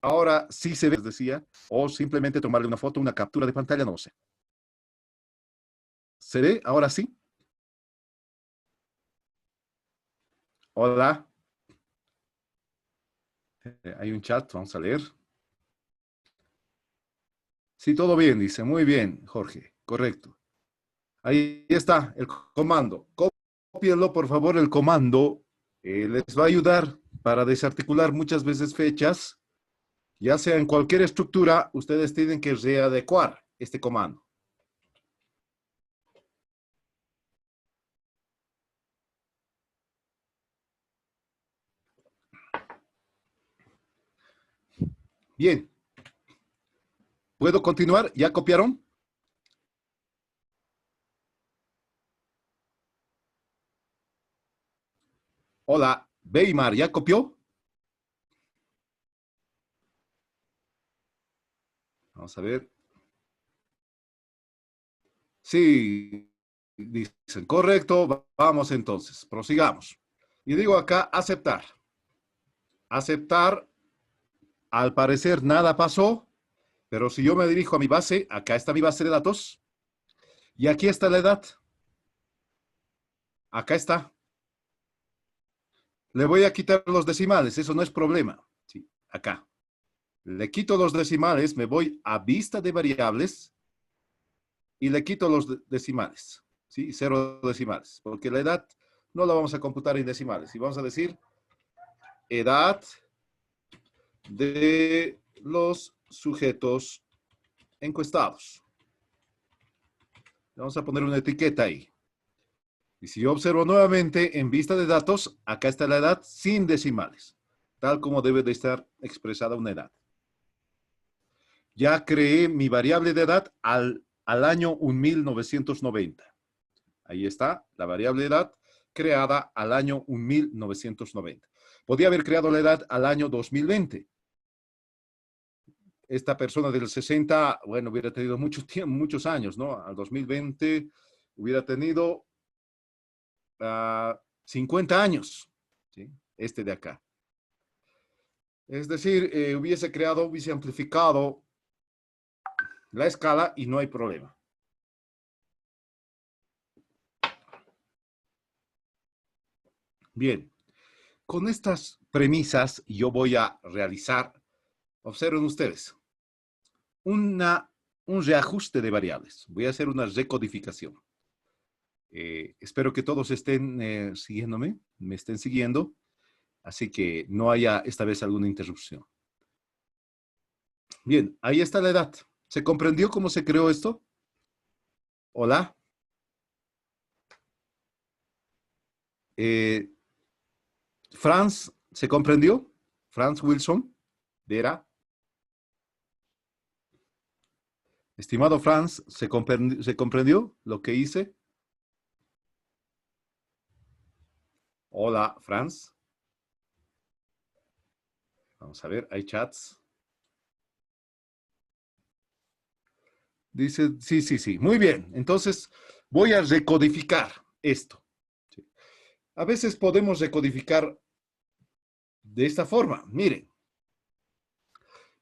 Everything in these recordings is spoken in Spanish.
ahora sí se ve, les decía, o simplemente tomarle una foto, una captura de pantalla, no sé. ¿Se ve? Ahora sí. Hola. Hay un chat, vamos a leer. Sí, todo bien, dice. Muy bien, Jorge. Correcto. Ahí está el comando. Cópienlo, por favor, el comando. Les va a ayudar para desarticular muchas veces fechas. Ya sea en cualquier estructura, ustedes tienen que readecuar este comando. Bien. ¿Puedo continuar? ¿Ya copiaron? Hola, Weimar, ¿ya copió? Vamos a ver. Sí, dicen correcto. Vamos entonces, prosigamos. Y digo acá, aceptar. Aceptar, al parecer nada pasó, pero si yo me dirijo a mi base, acá está mi base de datos, y aquí está la edad. Acá está. Le voy a quitar los decimales, eso no es problema. Sí, acá. Le quito los decimales, me voy a vista de variables y le quito los decimales. ¿Sí? 0 decimales, porque la edad no la vamos a computar en decimales. Y vamos a decir edad de los sujetos encuestados. Vamos a poner una etiqueta ahí. Y si yo observo nuevamente en vista de datos, acá está la edad sin decimales, tal como debe de estar expresada una edad. Ya creé mi variable de edad al año 1990. Ahí está la variable de edad creada al año 1990. Podía haber creado la edad al año 2020. Esta persona del 60, bueno, hubiera tenido mucho tiempo, muchos años, ¿no? Al 2020 hubiera tenido 50 años, ¿sí? Este de acá. Es decir, hubiese amplificado la escala y no hay problema. Bien, con estas premisas yo voy a realizar, observen ustedes, un reajuste de variables. Voy a hacer una recodificación. Espero que todos estén siguiéndome, me estén siguiendo, así que no haya esta vez alguna interrupción. Bien, ahí está la edad. ¿Se comprendió cómo se creó esto? Hola. Eh, Franz, ¿se comprendió? Franz Wilson, Vera. Estimado Franz, ¿se comprendió lo que hice? Hola, Franz. Vamos a ver, hay chats. Dice, sí, sí, sí. Muy bien. Entonces, voy a recodificar esto. Sí. A veces podemos recodificar de esta forma. Miren,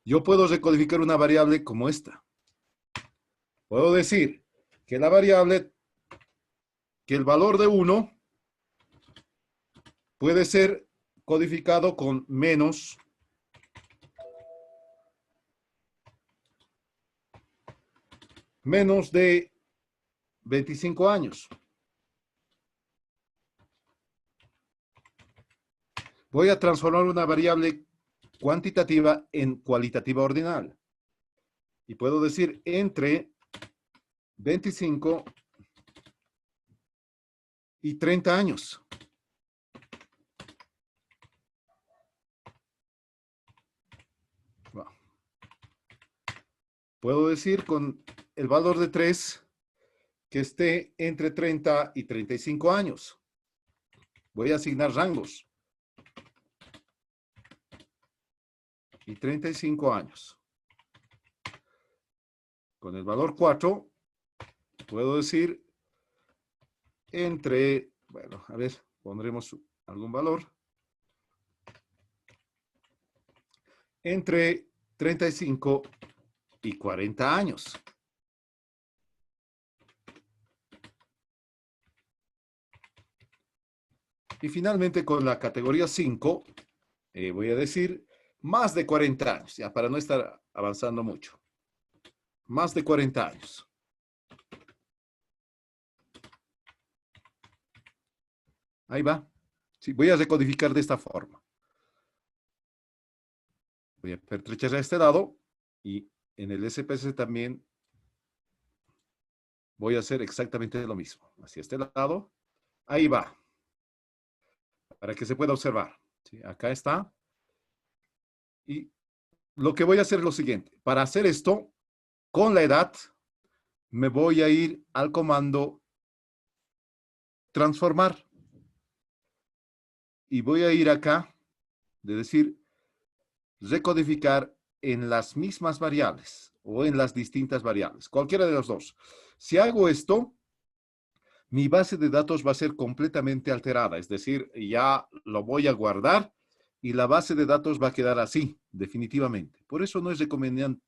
yo puedo recodificar una variable como esta. Puedo decir que la variable, que el valor de 1 puede ser codificado con menos de 25 años. Voy a transformar una variable cuantitativa en cualitativa ordinal. Y puedo decir entre 25 y 30 años. Wow. Puedo decir con el valor de 3 que esté entre 30 y 35 años. Voy a asignar rangos. Y 35 años. Con el valor 4, puedo decir entre, bueno, a ver, pondremos algún valor. entre 35 y 40 años. Y finalmente con la categoría 5, voy a decir más de 40 años, ya para no estar avanzando mucho. Más de 40 años. Ahí va. Sí, voy a recodificar de esta forma. Voy a pertrechar a este lado y en el SPSS también voy a hacer exactamente lo mismo. Hacia este lado. Ahí va. Para que se pueda observar. ¿Sí? Acá está. Y lo que voy a hacer es lo siguiente. Para hacer esto, con la edad, me voy a ir al comando transformar. Y voy a ir acá, de decir, recodificar en las mismas variables o en las distintas variables, cualquiera de los dos. Si hago esto, mi base de datos va a ser completamente alterada, es decir, ya lo voy a guardar y la base de datos va a quedar así, definitivamente. Por eso no es recomendable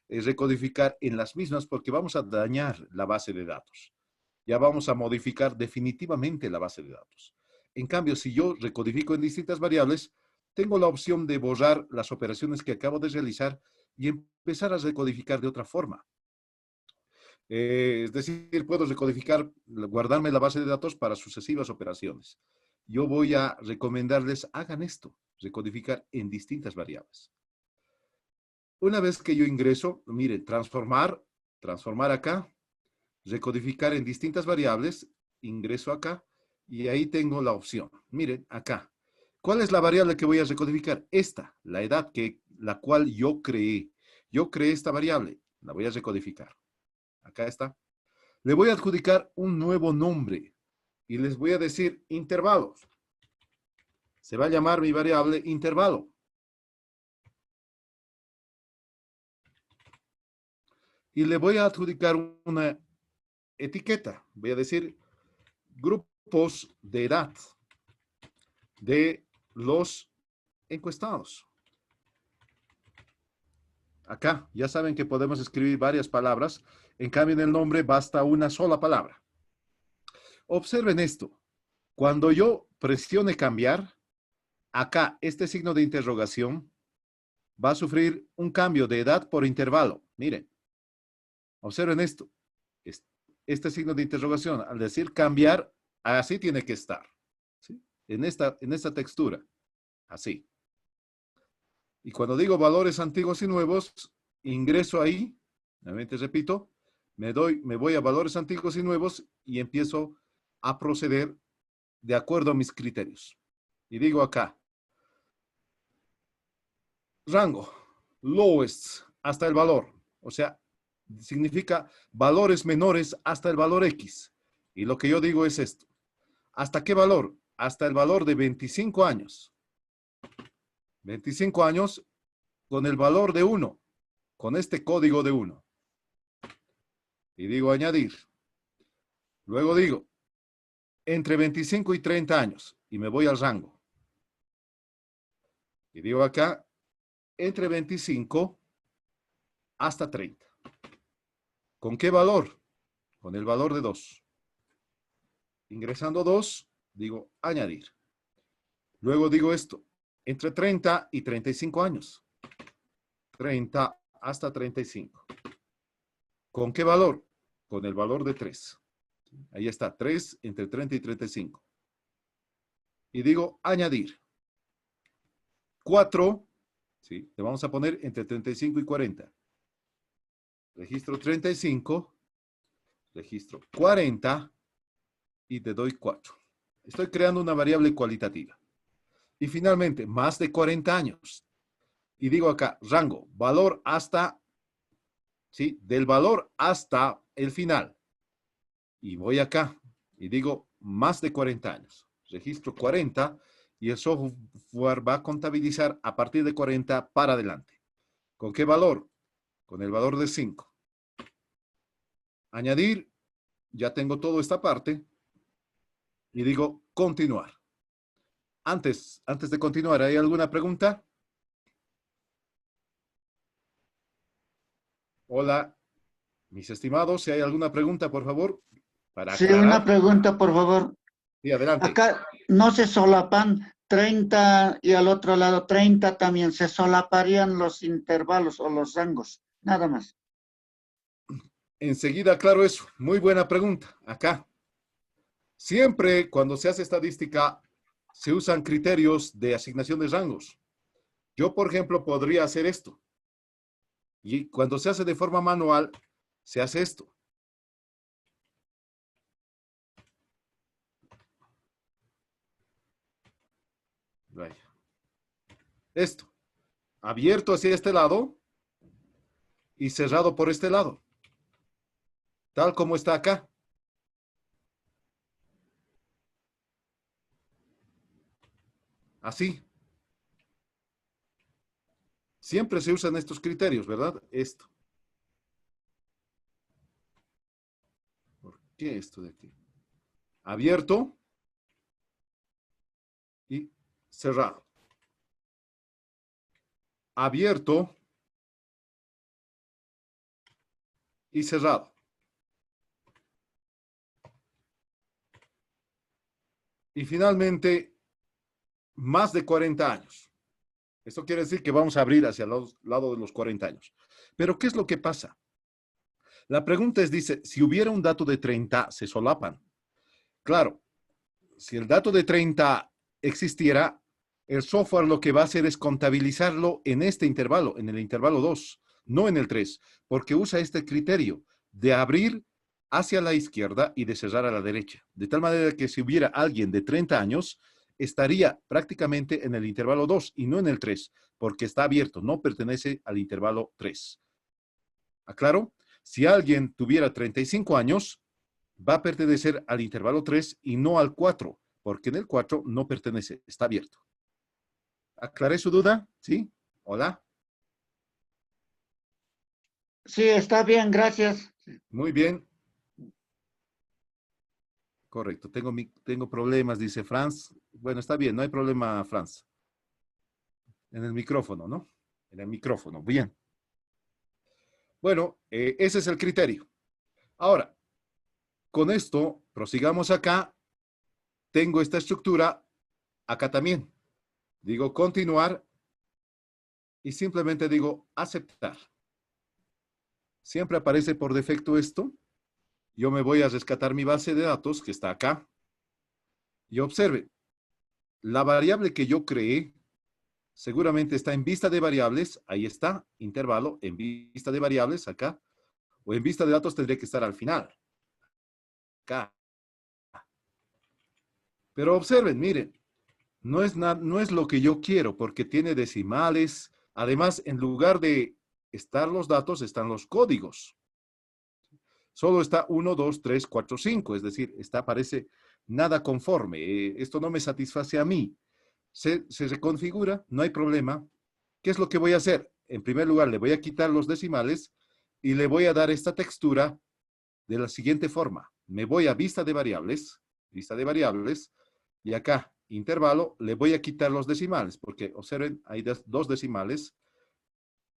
recodificar en las mismas porque vamos a dañar la base de datos. Ya vamos a modificar definitivamente la base de datos. En cambio, si yo recodifico en distintas variables, tengo la opción de borrar las operaciones que acabo de realizar y empezar a recodificar de otra forma. Es decir, puedo recodificar, guardarme la base de datos para sucesivas operaciones. Yo voy a recomendarles, hagan esto, recodificar en distintas variables. Una vez que yo ingreso, miren, transformar acá, recodificar en distintas variables, ingreso acá y ahí tengo la opción. Miren, acá. ¿Cuál es la variable que voy a recodificar? Esta, la edad la cual yo creé. Yo creé esta variable, la voy a recodificar. Acá está. Le voy a adjudicar un nuevo nombre y les voy a decir intervalos. Se va a llamar mi variable intervalo. Y le voy a adjudicar una etiqueta. Voy a decir grupos de edad de los encuestados. Acá ya saben que podemos escribir varias palabras. En cambio, en el nombre basta una sola palabra. Observen esto. Cuando yo presione cambiar, acá este signo de interrogación va a sufrir un cambio de edad por intervalo. Miren, observen esto. Este signo de interrogación, al decir cambiar, así tiene que estar. ¿Sí? En esta textura. Así. Y cuando digo valores antiguos y nuevos, ingreso ahí, nuevamente repito, me voy a valores antiguos y nuevos y empiezo a proceder de acuerdo a mis criterios. Y digo acá, rango, lowest, hasta el valor. O sea, significa valores menores hasta el valor X. Y lo que yo digo es esto. ¿Hasta qué valor? Hasta el valor de 25 años. 25 años con el valor de 1, con este código de 1. Y digo añadir. Luego digo, entre 25 y 30 años. Y me voy al rango. Y digo acá, entre 25 hasta 30. ¿Con qué valor? Con el valor de 2. Ingresando 2, digo añadir. Luego digo esto, entre 30 y 35 años. 30 hasta 35. ¿Con qué valor? Con el valor de 3. Ahí está, 3 entre 30 y 35. Y digo añadir. 4, ¿sí? Le vamos a poner entre 35 y 40. Registro 35, registro 40 y te doy 4. Estoy creando una variable cualitativa. Y finalmente, más de 40 años. Y digo acá, rango, valor hasta, ¿sí? Del valor hasta el final. Y voy acá y digo más de 40 años. Registro 40 y el software va a contabilizar a partir de 40 para adelante. ¿Con qué valor? Con el valor de 5. Añadir, ya tengo toda esta parte y digo continuar. Antes de continuar, ¿hay alguna pregunta? Hola, mis estimados, si hay alguna pregunta, por favor, para Sí, una aclarar. pregunta, por favor. Sí, adelante. Acá no se solapan 30 y al otro lado 30 también. Se solaparían los intervalos o los rangos. Nada más. Enseguida aclaro eso. Muy buena pregunta. Acá. Siempre cuando se hace estadística, se usan criterios de asignación de rangos. Yo, por ejemplo, podría hacer esto. Y cuando se hace de forma manual, se hace esto. Vaya. Esto. Abierto hacia este lado y cerrado por este lado. Tal como está acá. Así. Siempre se usan estos criterios, ¿verdad? Esto. ¿Por qué esto de aquí? Abierto y cerrado. Abierto y cerrado. Y finalmente, más de 40 años. Esto quiere decir que vamos a abrir hacia el lado de los 40 años. Pero, ¿qué es lo que pasa? La pregunta es, dice, si hubiera un dato de 30, se solapan. Claro, si el dato de 30 existiera, el software lo que va a hacer es contabilizarlo en este intervalo, en el intervalo 2, no en el 3, porque usa este criterio de abrir hacia la izquierda y de cerrar a la derecha. De tal manera que si hubiera alguien de 30 años, estaría prácticamente en el intervalo 2 y no en el 3, porque está abierto, no pertenece al intervalo 3. ¿Aclaro? Si alguien tuviera 35 años, va a pertenecer al intervalo 3 y no al 4, porque en el 4 no pertenece, está abierto. ¿Aclaré su duda? ¿Sí? Hola. Sí, está bien, gracias. Muy bien. Correcto. Tengo problemas, dice Franz. Bueno, está bien, no hay problema, Franz. En el micrófono, ¿no? En el micrófono. Bien. Bueno, ese es el criterio. Ahora, con esto, prosigamos acá. Tengo esta estructura acá también. Digo continuar y simplemente digo aceptar. Siempre aparece por defecto esto. Yo me voy a rescatar mi base de datos que está acá. Y observe, la variable que yo creé seguramente está en vista de variables. Ahí está, intervalo, en vista de variables, acá. O en vista de datos tendría que estar al final. Acá. Pero observen, miren, no es lo que yo quiero porque tiene decimales. Además, en lugar de estar los datos, están los códigos. Solo está 1, 2, 3, 4, 5. Es decir, parece nada conforme. Esto no me satisface a mí. Se reconfigura, no hay problema. ¿Qué es lo que voy a hacer? En primer lugar, le voy a quitar los decimales y le voy a dar esta textura de la siguiente forma. Me voy a vista de variables, y acá, intervalo, le voy a quitar los decimales, porque observen, hay dos decimales.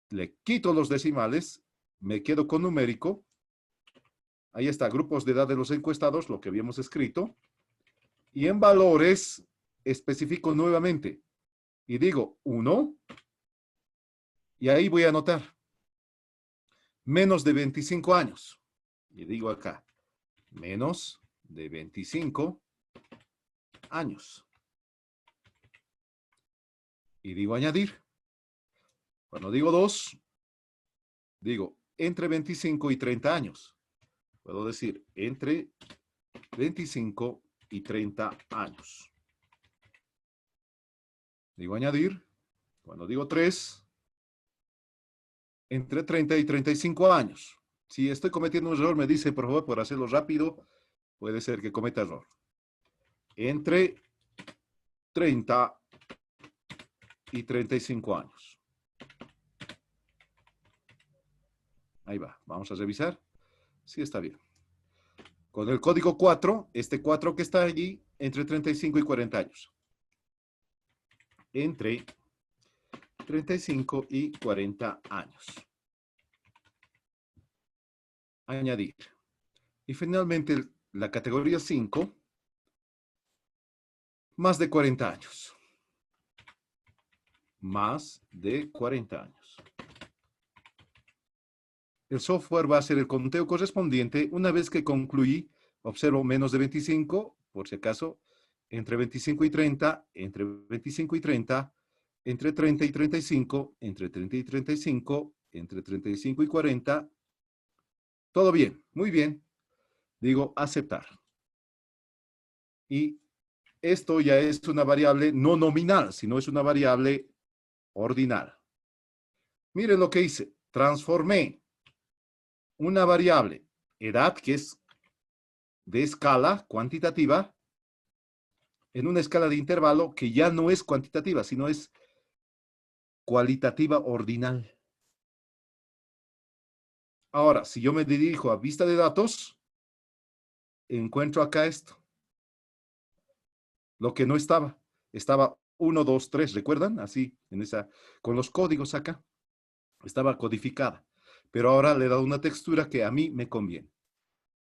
Le quito los decimales, me quedo con numérico. Ahí está, grupos de edad de los encuestados, lo que habíamos escrito. Y en valores especifico nuevamente. Y digo 1. Y ahí voy a anotar. Menos de 25 años. Y digo acá. Menos de 25 años. Y digo añadir. Cuando digo 2, digo entre 25 y 30 años. Puedo decir entre 25 y 30 años. Digo añadir. Cuando digo 3, entre 30 y 35 años. Si estoy cometiendo un error, me dice, por favor, por hacerlo rápido, puede ser que cometa error. Entre 30 y 35 años. Ahí va, vamos a revisar. Sí, está bien. Con el código 4, este 4 que está allí, entre 35 y 40 años. Entre 35 y 40 años. añadir. Y finalmente, la categoría 5, más de 40 años. Más de 40 años. El software va a hacer el conteo correspondiente. Una vez que concluí, observo menos de 25, por si acaso, entre 25 y 30, entre 25 y 30, entre 30 y 35, entre 30 y 35, entre 35 y 40. Todo bien, muy bien. Digo aceptar. Y esto ya es una variable no nominal, sino es una variable ordinal. Miren lo que hice. Transformé una variable, edad, que es de escala cuantitativa, en una escala de intervalo que ya no es cuantitativa, sino es cualitativa ordinal. Ahora, si yo me dirijo a vista de datos, encuentro acá esto. Lo que no estaba. Estaba 1, 2, 3, ¿recuerdan? Así, con los códigos acá. Estaba codificada. Pero ahora le he dado una textura que a mí me conviene.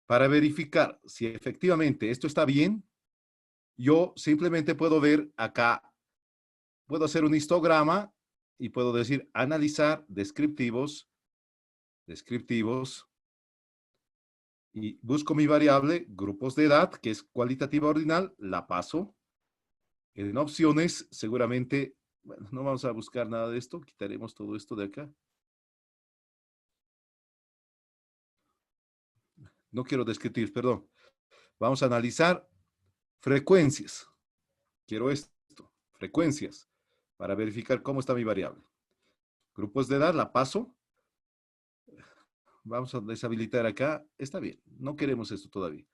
Para verificar si efectivamente esto está bien, yo simplemente puedo ver acá, puedo hacer un histograma y puedo decir analizar descriptivos, y busco mi variable grupos de edad, que es cualitativa ordinal, la paso. En opciones, seguramente, bueno, no vamos a buscar nada de esto, quitaremos todo esto de acá. No quiero descriptir, perdón. Vamos a analizar frecuencias. Quiero esto, frecuencias, para verificar cómo está mi variable. Grupos de edad, la paso. Vamos a deshabilitar acá. Está bien, no queremos esto todavía.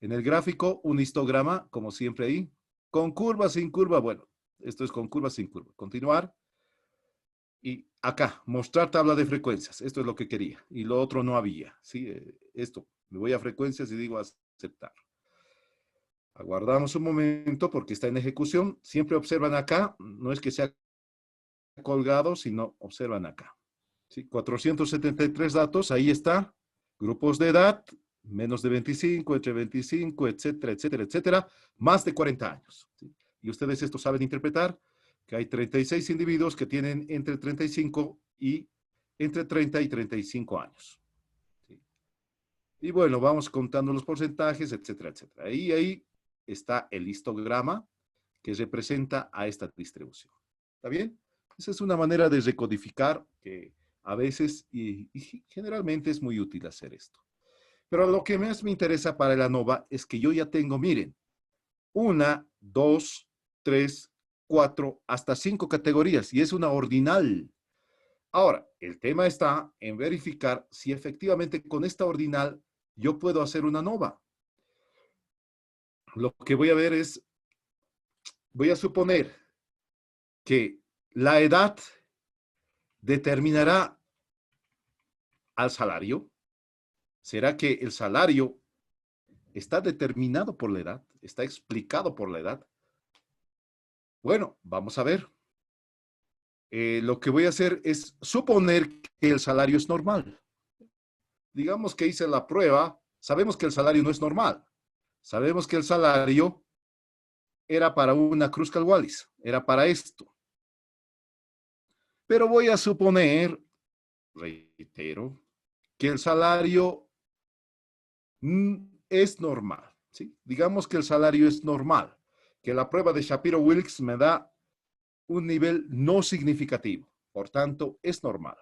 En el gráfico, un histograma, como siempre ahí. Con curva, sin curva, bueno, esto es con curva, sin curva. Continuar. Y acá, mostrar tabla de frecuencias. Esto es lo que quería. Y lo otro no había. ¿Sí? Esto, me voy a frecuencias y digo aceptar. Aguardamos un momento porque está en ejecución. Siempre observan acá. No es que sea colgado, sino observan acá. ¿Sí? 473 datos, ahí está. Grupos de edad, menos de 25, entre 25, etcétera, etcétera, etcétera. Más de 40 años. ¿Sí? Y ustedes esto saben interpretar, que hay 36 individuos que tienen entre 35 y entre 30 y 35 años. ¿Sí? Y bueno, vamos contando los porcentajes, etcétera, etcétera. Ahí está el histograma que representa a esta distribución. ¿Está bien? Esa es una manera de recodificar que a veces y generalmente es muy útil hacer esto. Pero lo que más me interesa para el ANOVA es que yo ya tengo, miren, 1, 2, 3, 4, hasta 5 categorías y es una ordinal. Ahora, el tema está en verificar si efectivamente con esta ordinal yo puedo hacer una ANOVA. Lo que voy a ver es, voy a suponer que la edad determinará al salario. ¿Será que el salario está determinado por la edad? ¿Está explicado por la edad? Bueno, vamos a ver. Lo que voy a hacer es suponer que el salario es normal. Digamos que hice la prueba, sabemos que el salario no es normal. Sabemos que el salario era para una Kruskal-Wallis, era para esto. Pero voy a suponer, reitero, que el salario es normal. ¿Sí? Digamos que el salario es normal, que la prueba de Shapiro-Wilks me da un nivel no significativo. Por tanto, es normal.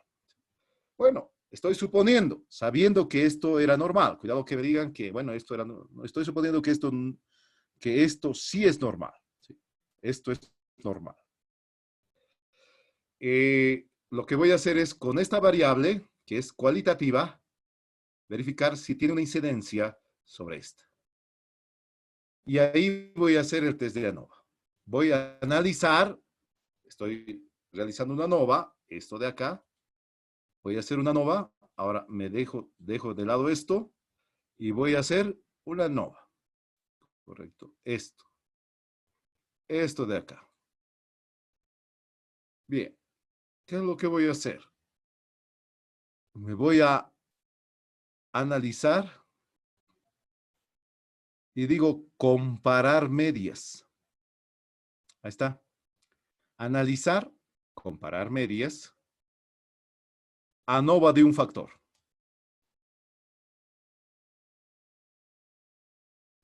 Bueno, estoy suponiendo, sabiendo que esto era normal. Cuidado que me digan que, bueno, esto era, no, estoy suponiendo que esto sí es normal. ¿Sí? Esto es normal. Lo que voy a hacer es, con esta variable, que es cualitativa, verificar si tiene una incidencia sobre esta. Y ahí voy a hacer el test de ANOVA. Voy a analizar, estoy realizando una ANOVA, esto de acá. Voy a hacer una ANOVA. Ahora me dejo de lado esto y voy a hacer una ANOVA. Correcto. Esto de acá. Bien. ¿Qué es lo que voy a hacer? Me voy a analizar y digo comparar medias. Ahí está. Analizar, comparar medias, ANOVA de un factor.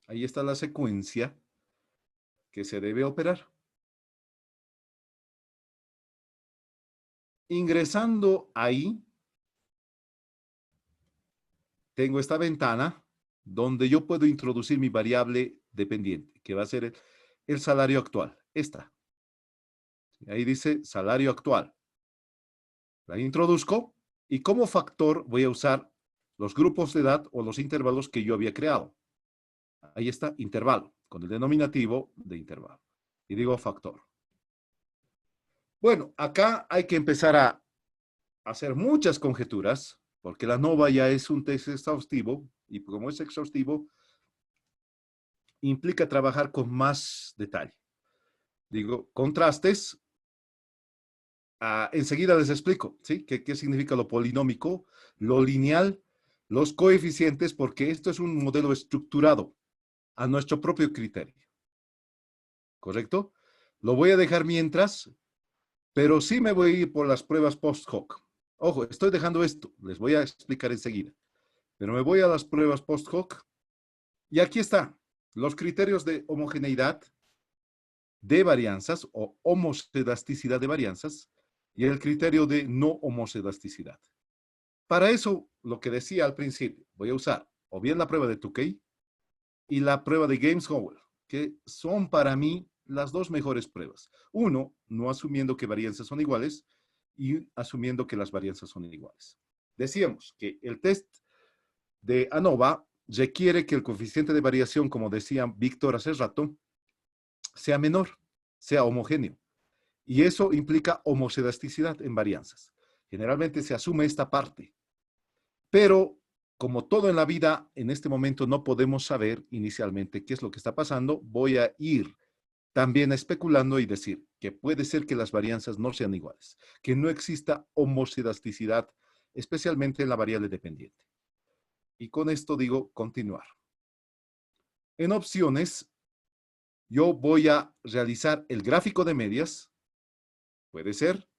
Ahí está la secuencia que se debe operar. Ingresando ahí, tengo esta ventana donde yo puedo introducir mi variable dependiente, que va a ser el salario actual. Esta. Ahí dice salario actual. La introduzco y como factor voy a usar los grupos de edad o los intervalos que yo había creado. Ahí está, intervalo, con el denominativo de intervalo. Y digo factor. Bueno, acá hay que empezar a hacer muchas conjeturas, porque la ANOVA ya es un test exhaustivo, y como es exhaustivo, implica trabajar con más detalle. Digo, contrastes, enseguida les explico, ¿sí? ¿Qué significa lo polinómico, lo lineal, los coeficientes? Porque esto es un modelo estructurado a nuestro propio criterio. ¿Correcto? Lo voy a dejar mientras, pero sí me voy a ir por las pruebas post hoc. Ojo, estoy dejando esto, les voy a explicar enseguida. Pero me voy a las pruebas post hoc y aquí está, los criterios de homogeneidad de varianzas o homocedasticidad de varianzas y el criterio de no homocedasticidad. Para eso, lo que decía al principio, voy a usar o bien la prueba de Tukey y la prueba de James-Howell, que son para mí las dos mejores pruebas. Uno, no asumiendo que varianzas son iguales y asumiendo que las varianzas son iguales. Decíamos que el test de ANOVA requiere que el coeficiente de variación, como decía Víctor hace rato, sea menor, sea homogéneo. Y eso implica homocedasticidad en varianzas. Generalmente se asume esta parte. Pero, como todo en la vida, en este momento no podemos saber inicialmente qué es lo que está pasando. Voy a ir también especulando y decir que puede ser que las varianzas no sean iguales, que no exista homocedasticidad, especialmente en la variable dependiente. Y con esto digo continuar. En opciones, yo voy a realizar el gráfico de medias, puede ser,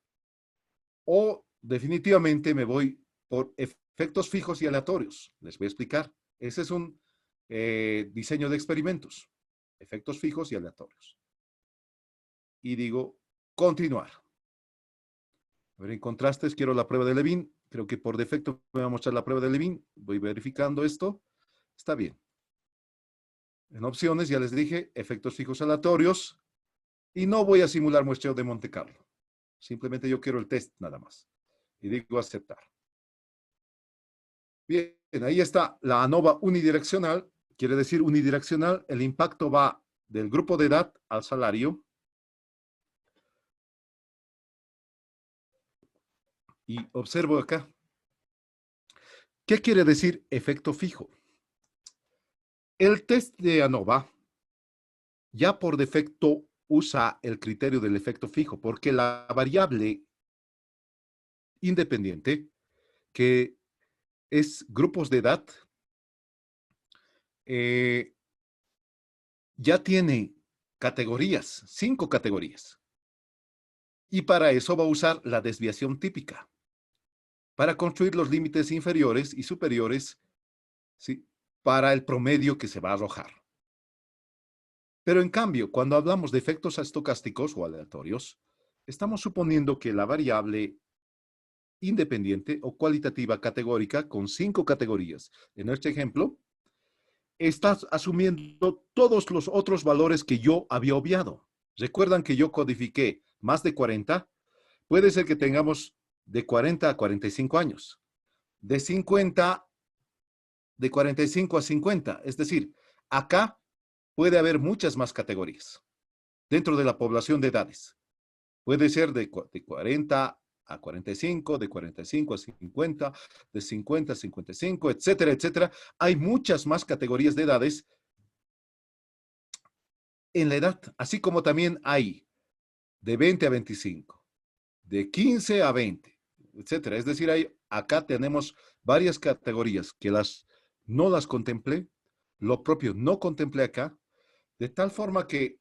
o definitivamente me voy por efectos fijos y aleatorios. Les voy a explicar. Ese es un diseño de experimentos. Efectos fijos y aleatorios. Y digo, continuar. A ver, en contrastes, quiero la prueba de Levin. Creo que por defecto me va a mostrar la prueba de Levin. Voy verificando esto. Está bien. En opciones, ya les dije, efectos fijos aleatorios. Y no voy a simular muestreo de Monte Carlo. Simplemente yo quiero el test nada más. Y digo aceptar. Bien, ahí está la ANOVA unidireccional. Quiere decir unidireccional, el impacto va del grupo de edad al salario. Y observo acá. ¿Qué quiere decir efecto fijo? El test de ANOVA ya por defecto usa el criterio del efecto fijo, porque la variable independiente, que es grupos de edad, ya tiene categorías, 5 categorías. Y para eso va a usar la desviación típica, para construir los límites inferiores y superiores, ¿sí?, para el promedio que se va a arrojar. Pero en cambio, cuando hablamos de efectos estocásticos o aleatorios, estamos suponiendo que la variable independiente o cualitativa categórica con 5 categorías, en este ejemplo, estás asumiendo todos los otros valores que yo había obviado. ¿Recuerdan que yo codifiqué más de 40? Puede ser que tengamos de 40 a 45 años, de 50, de 45 a 50. Es decir, acá puede haber muchas más categorías dentro de la población de edades. Puede ser de 40 a 45, de 45 a 50, de 50 a 55, etcétera, etcétera. Hay muchas más categorías de edades en la edad, así como también hay de 20 a 25, de 15 a 20, etcétera. Es decir, acá tenemos varias categorías que no las contemplé, lo propio no contemplé acá, de tal forma que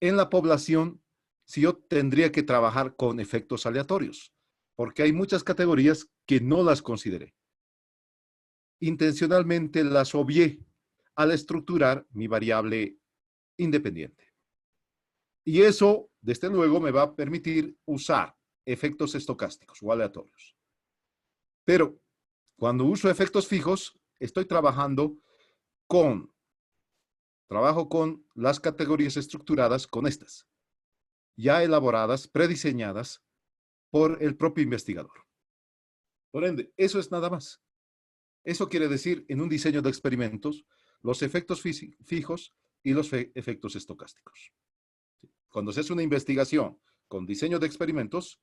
en la población, si yo tendría que trabajar con efectos aleatorios, porque hay muchas categorías que no las consideré. Intencionalmente las obvié al estructurar mi variable independiente. Y eso, desde luego, me va a permitir usar efectos estocásticos o aleatorios. Pero cuando uso efectos fijos, trabajo con las categorías estructuradas con estas, ya elaboradas, prediseñadas por el propio investigador. Por ende, eso es nada más. Eso quiere decir, en un diseño de experimentos, los efectos fijos y los efectos estocásticos. Cuando se hace una investigación con diseño de experimentos,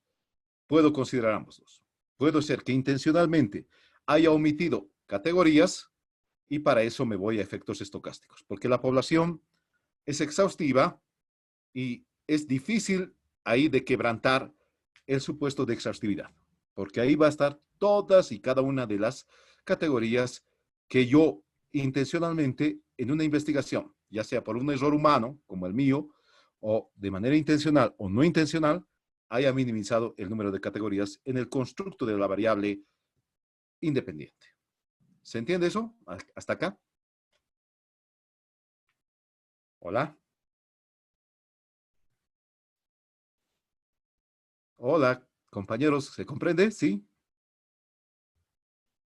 puedo considerar ambos dos. Puede ser que intencionalmente haya omitido categorías y para eso me voy a efectos estocásticos, porque la población es exhaustiva y es difícil ahí de quebrantar el supuesto de exhaustividad, porque ahí va a estar todas y cada una de las categorías que yo intencionalmente en una investigación, ya sea por un error humano, como el mío, o de manera intencional o no intencional, haya minimizado el número de categorías en el constructo de la variable independiente. ¿Se entiende eso? ¿Hasta acá? Hola. Hola, compañeros. ¿Se comprende? ¿Sí?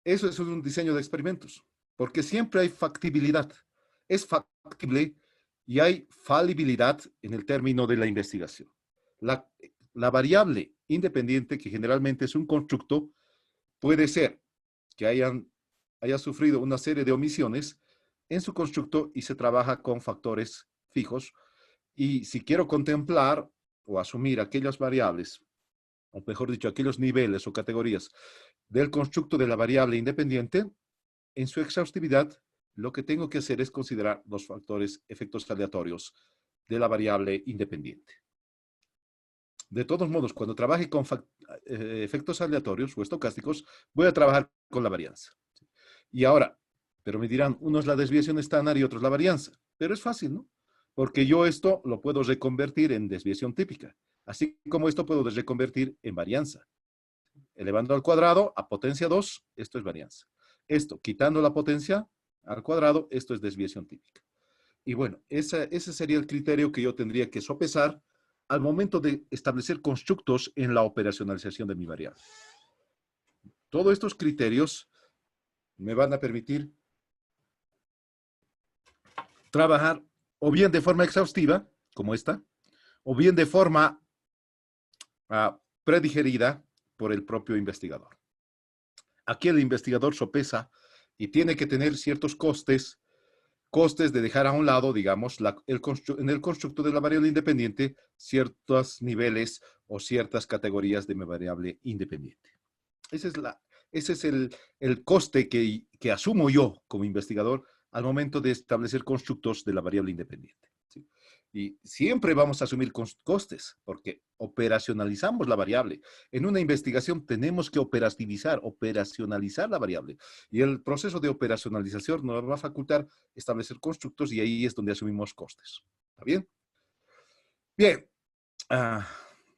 Eso es un diseño de experimentos, porque siempre hay factibilidad. Es factible y hay falibilidad en el término de la investigación. La variable independiente, que generalmente es un constructo, puede ser que haya sufrido una serie de omisiones en su constructo y se trabaja con factores fijos. Y si quiero contemplar o asumir aquellas variables, o mejor dicho, aquellos niveles o categorías del constructo de la variable independiente, en su exhaustividad, lo que tengo que hacer es considerar los factores efectos aleatorios de la variable independiente. De todos modos, cuando trabaje con efectos aleatorios o estocásticos, voy a trabajar con la varianza. Y ahora, pero me dirán, uno es la desviación estándar y otro es la varianza. Pero es fácil, ¿no? Porque yo esto lo puedo reconvertir en desviación típica. Así como esto puedo reconvertir en varianza. Elevando al cuadrado a potencia 2, esto es varianza. Esto, quitando la potencia al cuadrado, esto es desviación típica. Y bueno, ese sería el criterio que yo tendría que sopesar al momento de establecer constructos en la operacionalización de mi variable. Todos estos criterios me van a permitir trabajar o bien de forma exhaustiva, como esta, o bien de forma predigerida por el propio investigador. Aquí el investigador sopesa y tiene que tener ciertos costes de dejar a un lado, digamos, en el constructo de la variable independiente, ciertos niveles o ciertas categorías de mi variable independiente. Ese es el coste que asumo yo como investigador al momento de establecer constructos de la variable independiente. ¿Sí? Y siempre vamos a asumir costes, porque operacionalizamos la variable. En una investigación tenemos que operacionalizar la variable. Y el proceso de operacionalización nos va a facultar establecer constructos y ahí es donde asumimos costes. ¿Está bien? Bien.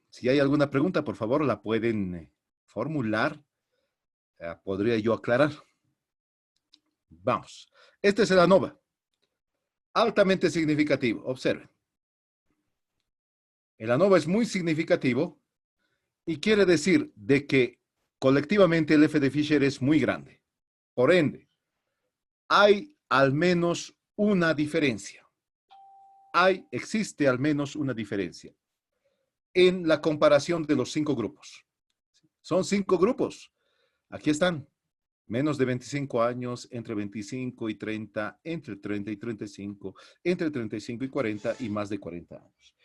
Si hay alguna pregunta, por favor, la pueden formular. ¿Podría yo aclarar? Vamos. Este es el ANOVA. Altamente significativo. Observen. El ANOVA es muy significativo y quiere decir de que colectivamente el F de Fisher es muy grande. Por ende, hay al menos una diferencia. Existe al menos una diferencia en la comparación de los 5 grupos. Son 5 grupos. Aquí están. Menos de 25 años, entre 25 y 30, entre 30 y 35, entre 35 y 40 y más de 40 años.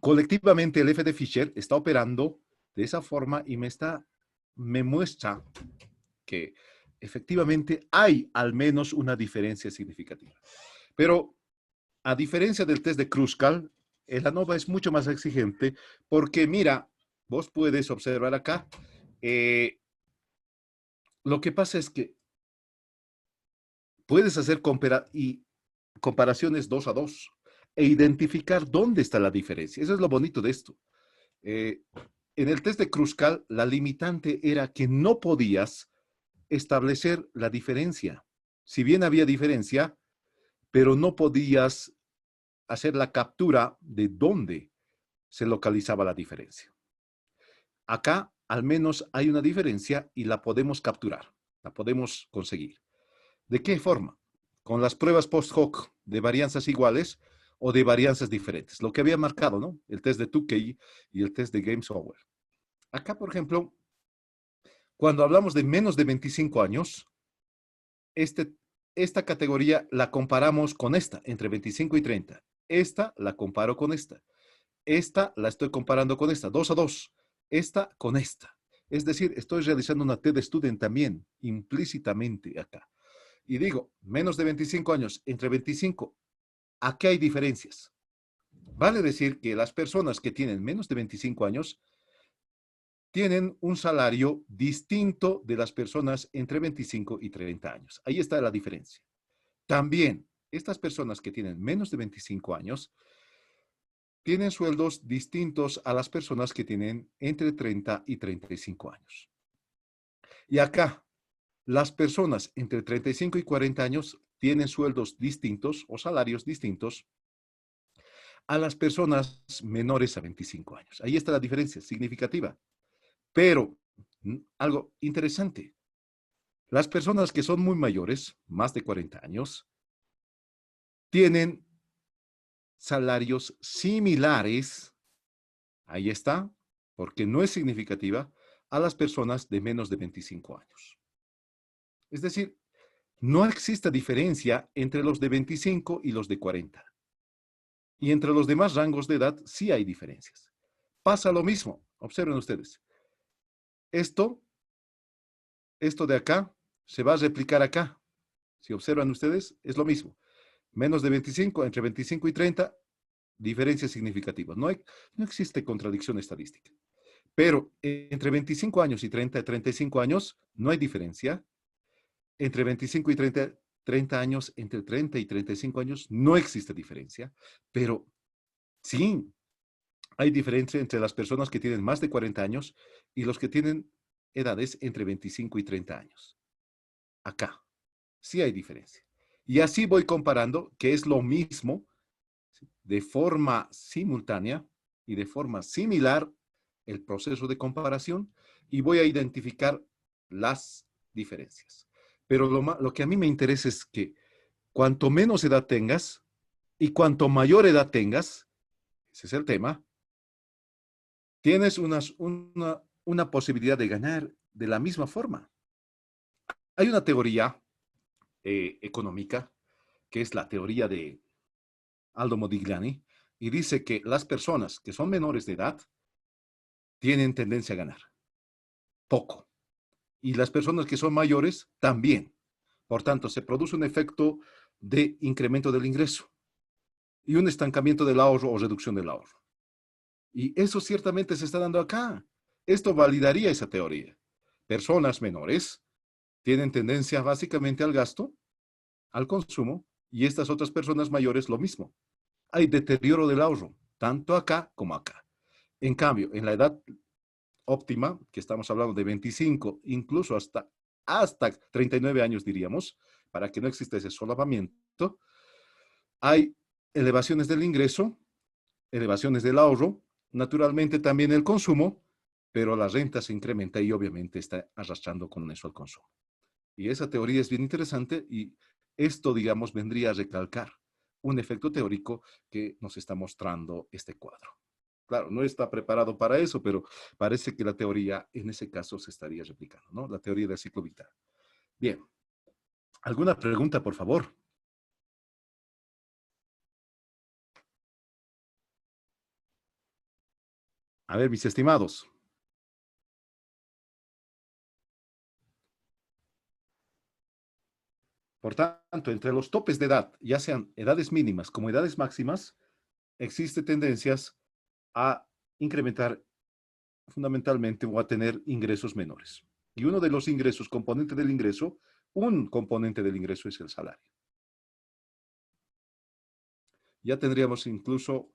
Colectivamente el F de Fisher está operando de esa forma y me muestra que efectivamente hay al menos una diferencia significativa. Pero a diferencia del test de Kruskal, el ANOVA es mucho más exigente porque mira vos puedes observar acá. Lo que pasa es que puedes hacer comparaciones 2 a 2 e identificar dónde está la diferencia. Eso es lo bonito de esto. Eh, en el test de Kruskal, la limitante era que no podías establecer la diferencia. Si bien había diferencia, pero no podías hacer la captura de dónde se localizaba la diferencia. Acá, al menos, hay una diferencia y la podemos capturar, la podemos conseguir. ¿De qué forma? Con las pruebas post-hoc de varianzas iguales o de varianzas diferentes. Lo que había marcado, ¿no? El test de Tukey y el test de Games-Over. Acá, por ejemplo, cuando hablamos de menos de 25 años, esta categoría la comparamos con esta, entre 25 y 30. Esta la comparo con esta. Esta la estoy comparando con esta, 2 a 2. Esta con esta. Es decir, estoy realizando una TED Student también, implícitamente acá. Y digo, menos de 25 años, entre 25, ¿a qué hay diferencias? Vale decir que las personas que tienen menos de 25 años tienen un salario distinto de las personas entre 25 y 30 años. Ahí está la diferencia. También, estas personas que tienen menos de 25 años tienen sueldos distintos a las personas que tienen entre 30 y 35 años. Y acá, las personas entre 35 y 40 años tienen sueldos distintos o salarios distintos a las personas menores a 25 años. Ahí está la diferencia significativa. Pero, algo interesante, las personas que son muy mayores, más de 40 años, tienen salarios similares, ahí está, porque no es significativa, a las personas de menos de 25 años. Es decir, no existe diferencia entre los de 25 y los de 40. Y entre los demás rangos de edad sí hay diferencias. Pasa lo mismo, observen ustedes. Esto de acá se va a replicar acá. Si observan ustedes, es lo mismo. Menos de 25, entre 25 y 30, diferencias significativas. No existe contradicción estadística. Pero entre 25 años y 35 años, no hay diferencia. Entre 25 y 30 años, entre 30 y 35 años, no existe diferencia. Pero sí, hay diferencia entre las personas que tienen más de 40 años y los que tienen edades entre 25 y 30 años. Acá, sí hay diferencia. Y así voy comparando, que es lo mismo, de forma simultánea y de forma similar el proceso de comparación, y voy a identificar las diferencias. Pero lo que a mí me interesa es que cuanto menos edad tengas y cuanto mayor edad tengas, ese es el tema, tienes una posibilidad de ganar de la misma forma. Hay una teoría económica, que es la teoría de Aldo Modigliani, y dice que las personas que son menores de edad tienen tendencia a ganar poco. Y las personas que son mayores también. Por tanto, se produce un efecto de incremento del ingreso y un estancamiento del ahorro o reducción del ahorro. Y eso ciertamente se está dando acá. Esto validaría esa teoría. Personas menores tienen tendencia básicamente al gasto, al consumo, y estas otras personas mayores lo mismo. Hay deterioro del ahorro, tanto acá como acá. En cambio, en la edad óptima, que estamos hablando de 25, incluso hasta 39 años, diríamos, para que no exista ese solapamiento, hay elevaciones del ingreso, elevaciones del ahorro, naturalmente también el consumo, pero la renta se incrementa y obviamente está arrastrando con eso al consumo. Y esa teoría es bien interesante y esto, digamos, vendría a recalcar un efecto teórico que nos está mostrando este cuadro. Claro, no está preparado para eso, pero parece que la teoría en ese caso se estaría replicando, ¿no? La teoría del ciclo vital. Bien. ¿Alguna pregunta, por favor? A ver, mis estimados. Por tanto, entre los topes de edad, ya sean edades mínimas como edades máximas, existe tendencias a incrementar fundamentalmente voy a tener ingresos menores. Y uno de los ingresos, un componente del ingreso es el salario. Ya tendríamos incluso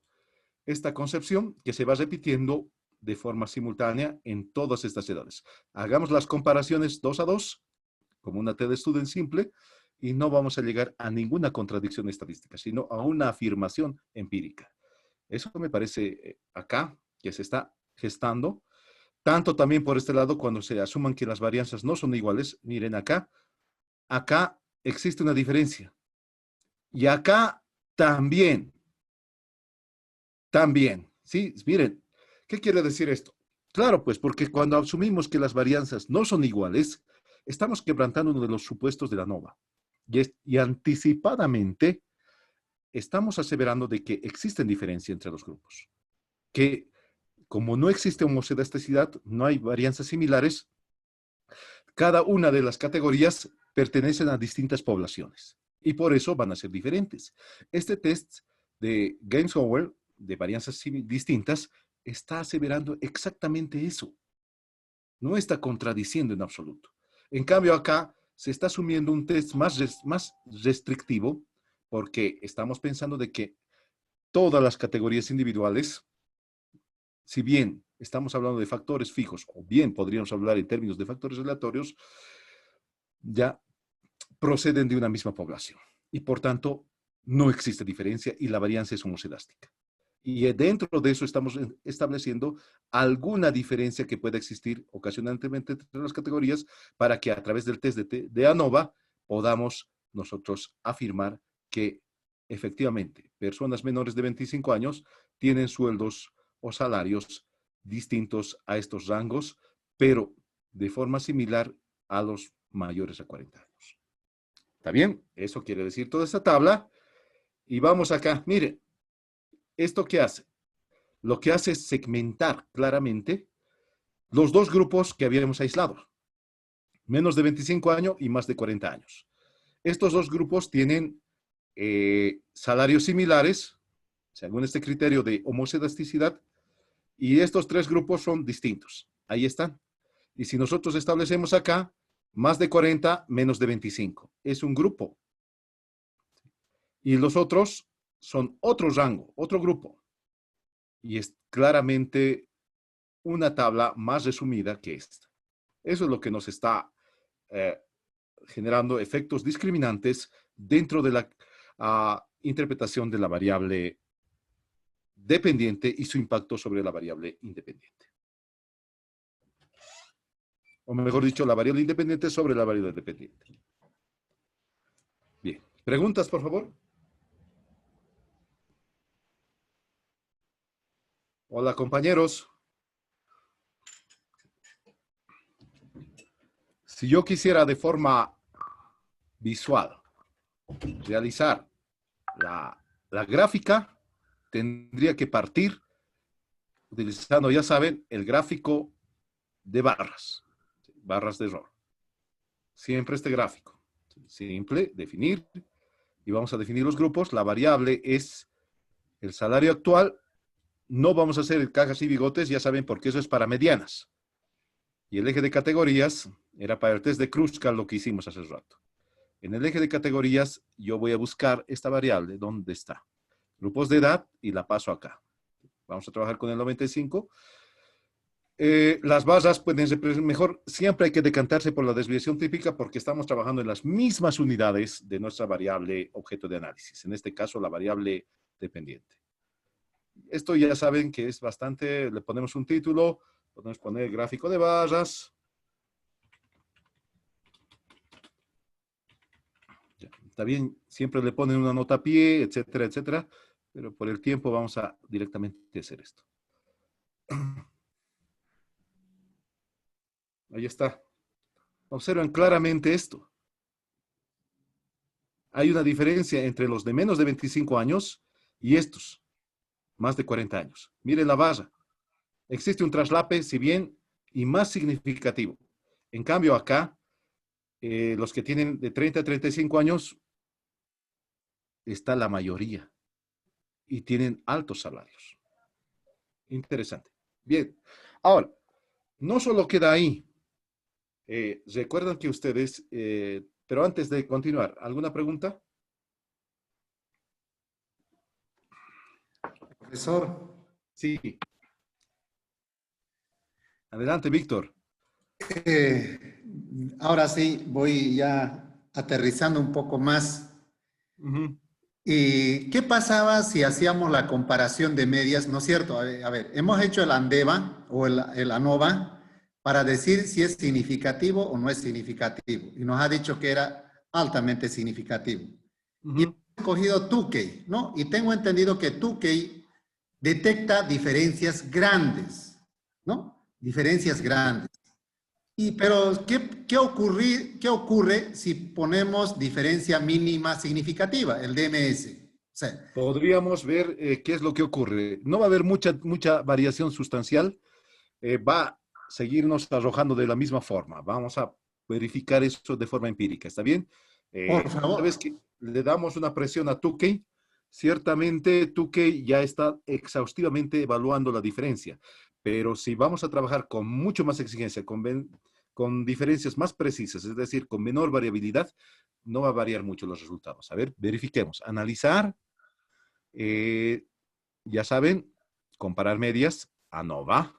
esta concepción que se va repitiendo de forma simultánea en todas estas edades. Hagamos las comparaciones 2 a 2, como una TD Student simple, y no vamos a llegar a ninguna contradicción estadística, sino a una afirmación empírica. Eso me parece acá, que se está gestando, tanto también por este lado, cuando se asuman que las varianzas no son iguales. Miren acá existe una diferencia. Y acá también, ¿sí? Miren, ¿qué quiere decir esto? Claro, pues porque cuando asumimos que las varianzas no son iguales, estamos quebrantando uno de los supuestos de la ANOVA. Y anticipadamente estamos aseverando de que existen diferencias entre los grupos. Que como no existe homocedasticidad, no hay varianzas similares, cada una de las categorías pertenecen a distintas poblaciones y por eso van a ser diferentes. Este test de Gaines-Howell, de varianzas distintas, está aseverando exactamente eso. No está contradiciendo en absoluto. En cambio, acá se está asumiendo un test más restrictivo porque estamos pensando de que todas las categorías individuales, si bien estamos hablando de factores fijos, o bien podríamos hablar en términos de factores aleatorios, ya proceden de una misma población. Y por tanto, no existe diferencia y la varianza es homocedástica. Y dentro de eso estamos estableciendo alguna diferencia que pueda existir ocasionalmente entre las categorías para que a través del test de ANOVA podamos nosotros afirmar que efectivamente personas menores de 25 años tienen sueldos o salarios distintos a estos rangos, pero de forma similar a los mayores a 40 años. ¿Está bien? Eso quiere decir toda esta tabla. Y vamos acá. Miren, ¿esto qué hace? Lo que hace es segmentar claramente los dos grupos que habíamos aislado. Menos de 25 años y más de 40 años. Estos dos grupos tienen salarios similares, según este criterio de homocedasticidad, y estos tres grupos son distintos. Ahí están. Y si nosotros establecemos acá, más de 40, menos de 25. Es un grupo. Y los otros son otro rango, otro grupo. Y es claramente una tabla más resumida que esta. Eso es lo que nos está generando efectos discriminantes dentro de la interpretación de la variable dependiente y su impacto sobre la variable independiente. O mejor dicho, la variable independiente sobre la variable dependiente. Bien. ¿Preguntas, por favor? Hola, compañeros. Si yo quisiera de forma visual realizar la gráfica, tendría que partir utilizando, ya saben, el gráfico de barras de error. Siempre este gráfico. Simple, definir, y vamos a definir los grupos. La variable es el salario actual. No vamos a hacer el cajas y bigotes, ya saben, porque eso es para medianas. Y el eje de categorías era para el test de Kruskal, lo que hicimos hace rato. En el eje de categorías, yo voy a buscar esta variable. ¿Dónde está? Grupos de edad, y la paso acá. Vamos a trabajar con el 95. Las barras pueden ser mejor. Siempre hay que decantarse por la desviación típica porque estamos trabajando en las mismas unidades de nuestra variable objeto de análisis. En este caso, la variable dependiente. Esto ya saben que es bastante, le ponemos un título, podemos poner gráfico de barras. Ya, está bien, siempre le ponen una nota a pie, etcétera, etcétera, pero por el tiempo vamos a directamente hacer esto. Ahí está. Observen claramente esto. Hay una diferencia entre los de menos de 25 años y estos, más de 40 años. Miren la barra. Existe un traslape, si bien, y más significativo. En cambio, acá, los que tienen de 30 a 35 años, está la mayoría. Y tienen altos salarios. Interesante. Bien. Ahora, no solo queda ahí. Recuerdan que ustedes, pero antes de continuar, ¿alguna pregunta? Profesor, Sí. Adelante, Víctor. eh, ahora sí voy ya aterrizando un poco más. Ujú, ¿Y qué pasaba si hacíamos la comparación de medias? ¿No es cierto? A ver, hemos hecho el ANDEVA o el ANOVA para decir si es significativo o no es significativo. Y nos ha dicho que era altamente significativo. Y ujú. hemos cogido Tukey, ¿no? Y tengo entendido que Tukey detecta diferencias grandes, ¿no? Diferencias grandes. Pero, ¿qué ocurre si ponemos diferencia mínima significativa, el DMS? O sea, Podríamos ver qué es lo que ocurre. No va a haber mucha variación sustancial. Va a seguirnos arrojando de la misma forma. Vamos a verificar eso de forma empírica. ¿Está bien? por Una vez favor. que le damos una presión a Tukey, ciertamente Tukey ya está exhaustivamente evaluando la diferencia. Pero si vamos a trabajar con mucho más exigencia, con diferencias más precisas, es decir, con menor variabilidad, no va a variar mucho los resultados. A ver, verifiquemos. Analizar, eh, ya saben, comparar medias, ANOVA.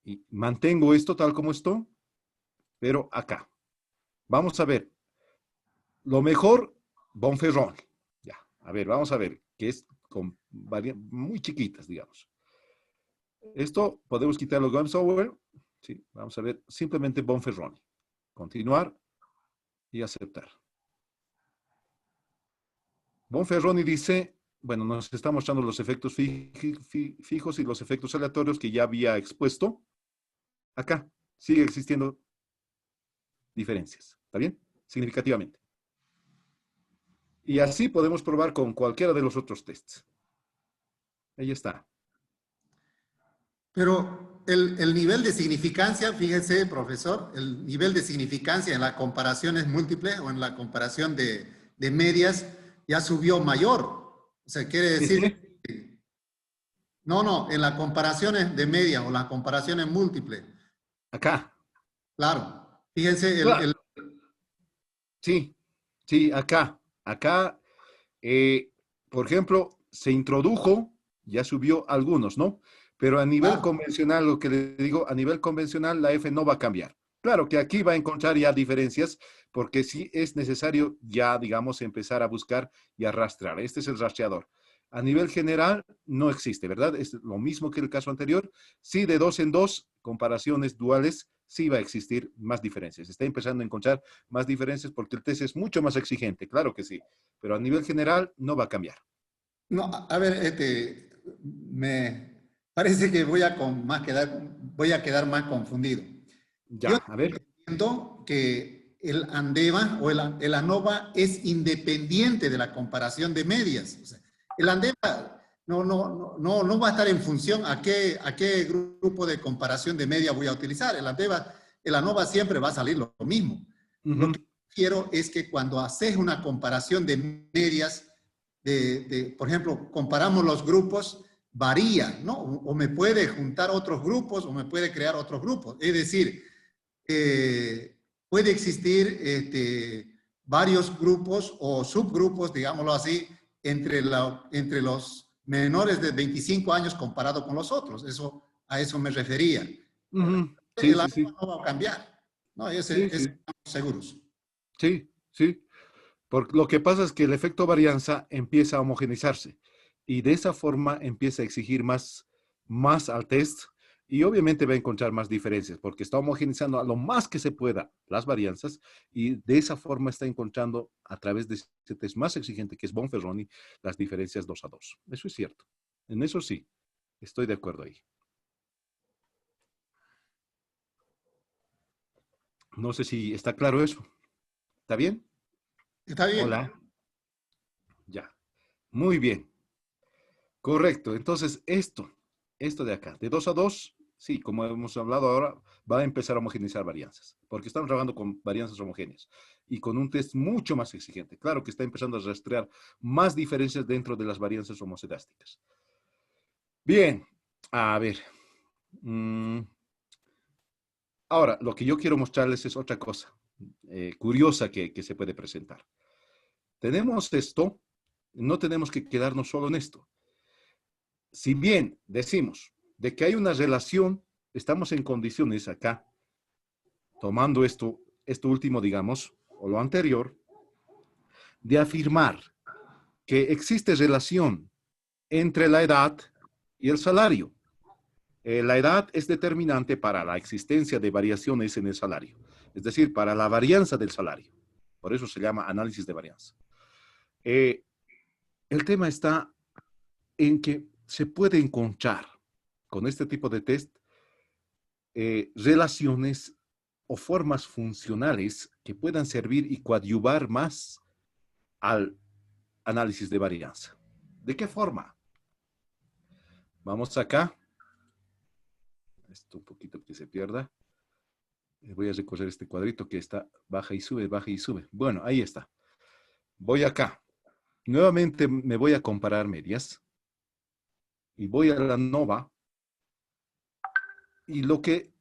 Y mantengo esto tal como esto, pero acá. Vamos a ver. Lo mejor, Bonferrón. Ya, a ver, vamos a ver, que es con muy chiquitas, digamos. Esto podemos quitar los Game Software. Sí, vamos a ver, simplemente Bonferroni. Continuar y aceptar. Bonferroni dice, bueno, nos está mostrando los efectos fijos y los efectos aleatorios que ya había expuesto. Acá sigue existiendo diferencias. ¿Está bien? Significativamente. Y así podemos probar con cualquiera de los otros tests. Ahí está. Pero el nivel de significancia, fíjese, profesor, el nivel de significancia en las comparaciones múltiples o en la comparación de medias ya subió mayor. O sea, quiere decir, ¿Este? no, en las comparaciones de medias o las comparaciones múltiples, Acá. claro. Fíjense, Claro. Sí, sí, acá. Acá, eh, por ejemplo, se introdujo, ya subió algunos, ¿no? Pero a nivel claro. convencional, lo que le digo, a nivel convencional, la F no va a cambiar. Claro que aquí va a encontrar ya diferencias, porque sí es necesario ya, digamos, empezar a buscar y a rastrear. Este es el rastreador. A nivel general, no existe, ¿verdad? Es lo mismo que el caso anterior. Sí, de dos en dos, comparaciones duales, sí va a existir más diferencias. Está empezando a encontrar más diferencias porque el test es mucho más exigente, claro que sí, pero a nivel general no va a cambiar. No, a ver, me parece que voy a quedar más confundido. Yo Ya, a ver. entiendo que el ANDEVA o el ANOVA es independiente de la comparación de medias. O sea, el ANDEVA no va a estar en función a qué grupo de comparación de media voy a utilizar. El ANOVA siempre va a salir lo mismo. Lo Ujú, que quiero es que cuando haces una comparación de medias, por ejemplo, comparamos los grupos, varía, ¿no? O me puede juntar otros grupos o me puede crear otros grupos. Es decir, puede existir varios grupos o subgrupos, digámoslo así, entre los menores de 25 años comparado con los otros. A eso me refería. ujú. Sí, El sí, algoritmo sí. no va a cambiar, ¿no? Sí, Ese sí. estamos seguros. Sí, sí. Porque lo que pasa es que el efecto varianza empieza a homogenizarse y de esa forma empieza a exigir más al test y obviamente va a encontrar más diferencias porque está homogenizando a lo más que se pueda las varianzas y de esa forma está encontrando a través de ese test más exigente que es Bonferroni las diferencias 2 a 2. Eso es cierto. En eso sí, estoy de acuerdo ahí. No sé si está claro eso. ¿Está bien? Está bien. Hola. Ya. Muy bien. Correcto. Entonces, esto de acá, de 2 a 2, sí, como hemos hablado ahora, va a empezar a homogeneizar varianzas, porque estamos trabajando con varianzas homogéneas y con un test mucho más exigente. Claro que está empezando a rastrear más diferencias dentro de las varianzas homocedásticas. Bien, a ver. mm, Ahora, lo que yo quiero mostrarles es otra cosa curiosa que se puede presentar. Tenemos esto, no tenemos que quedarnos solo en esto. Si bien decimos de que hay una relación, estamos en condiciones acá, tomando esto último, digamos, o lo anterior, de afirmar que existe relación entre la edad y el salario. La edad es determinante para la existencia de variaciones en el salario, es decir, para la varianza del salario. Por eso se llama análisis de varianza. El tema está en que se puede encontrar con este tipo de test relaciones o formas funcionales que puedan servir y coadyuvar más al análisis de varianza. ¿De qué forma? Vamos acá. Esto un poquito que se pierda. Voy a recorrer este cuadrito que está baja y sube, baja y sube. Bueno, ahí está. Voy acá. Nuevamente me voy a comparar medias. Y voy a la ANOVA. Y lo que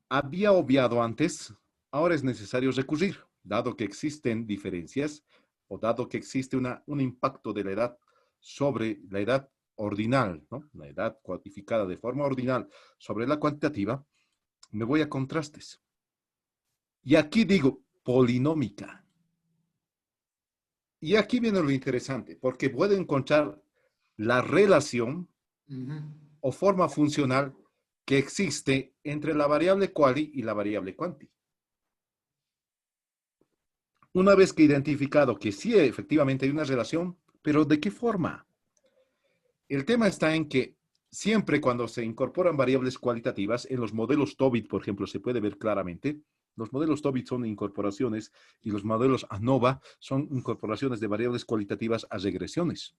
había obviado antes, ahora es necesario recurrir, dado que existen diferencias o dado que existe un impacto de la edad sobre la edad ordinal, ¿no? La edad cuantificada de forma ordinal sobre la cuantitativa, me voy a contrastes. Y aquí digo polinómica. Y aquí viene lo interesante, porque puedo encontrar la relación o forma funcional que existe entre la variable quali y la variable quanti. Una vez que he identificado que sí, efectivamente hay una relación, pero ¿de qué forma? El tema está en que siempre cuando se incorporan variables cualitativas, en los modelos Tobit, por ejemplo, se puede ver claramente, los modelos Tobit son incorporaciones y los modelos ANOVA son incorporaciones de variables cualitativas a regresiones.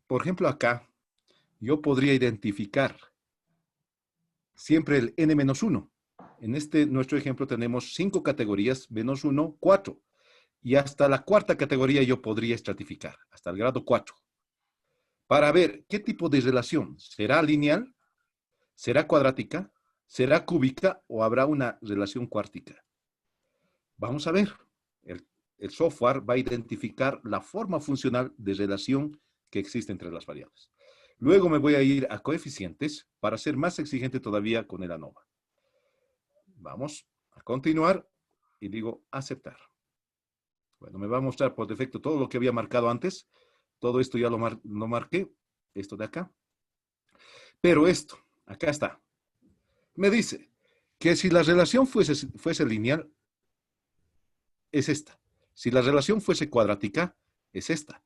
Por ejemplo, acá yo podría identificar siempre el n-1. En nuestro ejemplo tenemos 5 categorías, menos 1, 4. Y hasta la cuarta categoría yo podría estratificar, hasta el grado 4. Para ver qué tipo de relación. ¿Será lineal? ¿Será cuadrática? ¿Será cúbica? ¿O habrá una relación cuártica? Vamos a ver. El software va a identificar la forma funcional de relación que existe entre las variables. Luego me voy a ir a coeficientes para ser más exigente todavía con el ANOVA. Vamos a continuar y digo aceptar. Bueno, me va a mostrar por defecto todo lo que había marcado antes. Todo esto ya lo marqué. Esto de acá. Pero esto, acá está. Me dice que si la relación fuese lineal, es esta. Si la relación fuese cuadrática, es esta.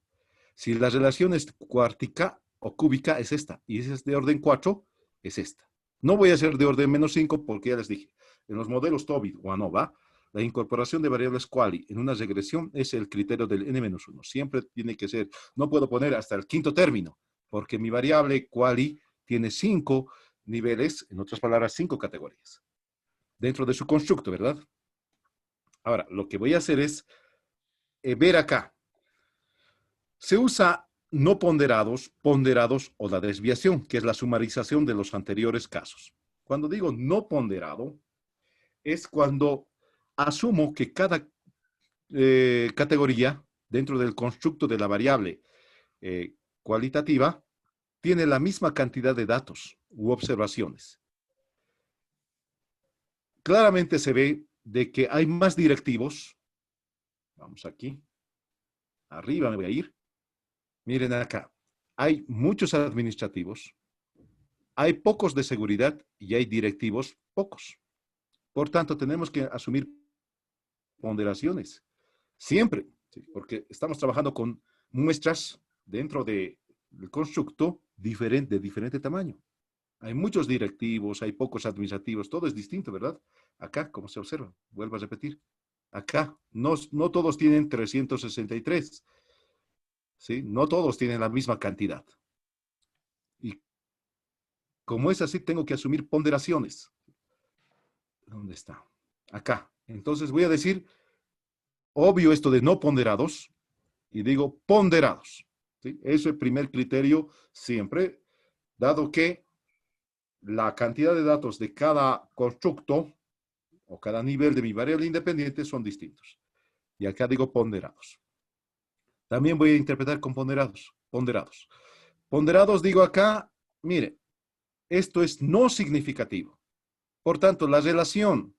Si la relación es cuártica o cúbica, es esta. Y si es de orden 4, es esta. No voy a hacer de orden menos 5 porque ya les dije. En los modelos Tobit o ANOVA, la incorporación de variables quali en una regresión es el criterio del n-1. Siempre tiene que ser, no puedo poner hasta el quinto término, porque mi variable quali tiene 5 niveles, en otras palabras, 5 categorías, dentro de su constructo, ¿verdad? Ahora, lo que voy a hacer es ver acá. Se usa no ponderados, ponderados o la desviación, que es la sumarización de los anteriores casos. Cuando digo no ponderado, es cuando asumo que cada categoría dentro del constructo de la variable cualitativa tiene la misma cantidad de datos u observaciones. Claramente se ve de que hay más directivos. Vamos aquí. Arriba me voy a ir. Miren acá. Hay muchos administrativos. Hay pocos de seguridad y hay directivos pocos. Por tanto, tenemos que asumir ponderaciones. Siempre. ¿Sí? Porque estamos trabajando con muestras dentro del constructo de diferente tamaño. Hay muchos directivos, hay pocos administrativos, todo es distinto, ¿verdad? Acá, como se observa, vuelvo a repetir, acá no todos tienen 363, ¿sí? No todos tienen la misma cantidad. Y como es así, tengo que asumir ponderaciones. ¿Dónde está? Acá. Entonces voy a decir, obvio esto de no ponderados, y digo ponderados. ¿Sí? Ese es el primer criterio siempre, dado que la cantidad de datos de cada constructo o cada nivel de mi variable independiente son distintos. Y acá digo ponderados. También voy a interpretar con ponderados. Ponderados. Ponderados digo acá, mire, esto es no significativo. Por tanto, la relación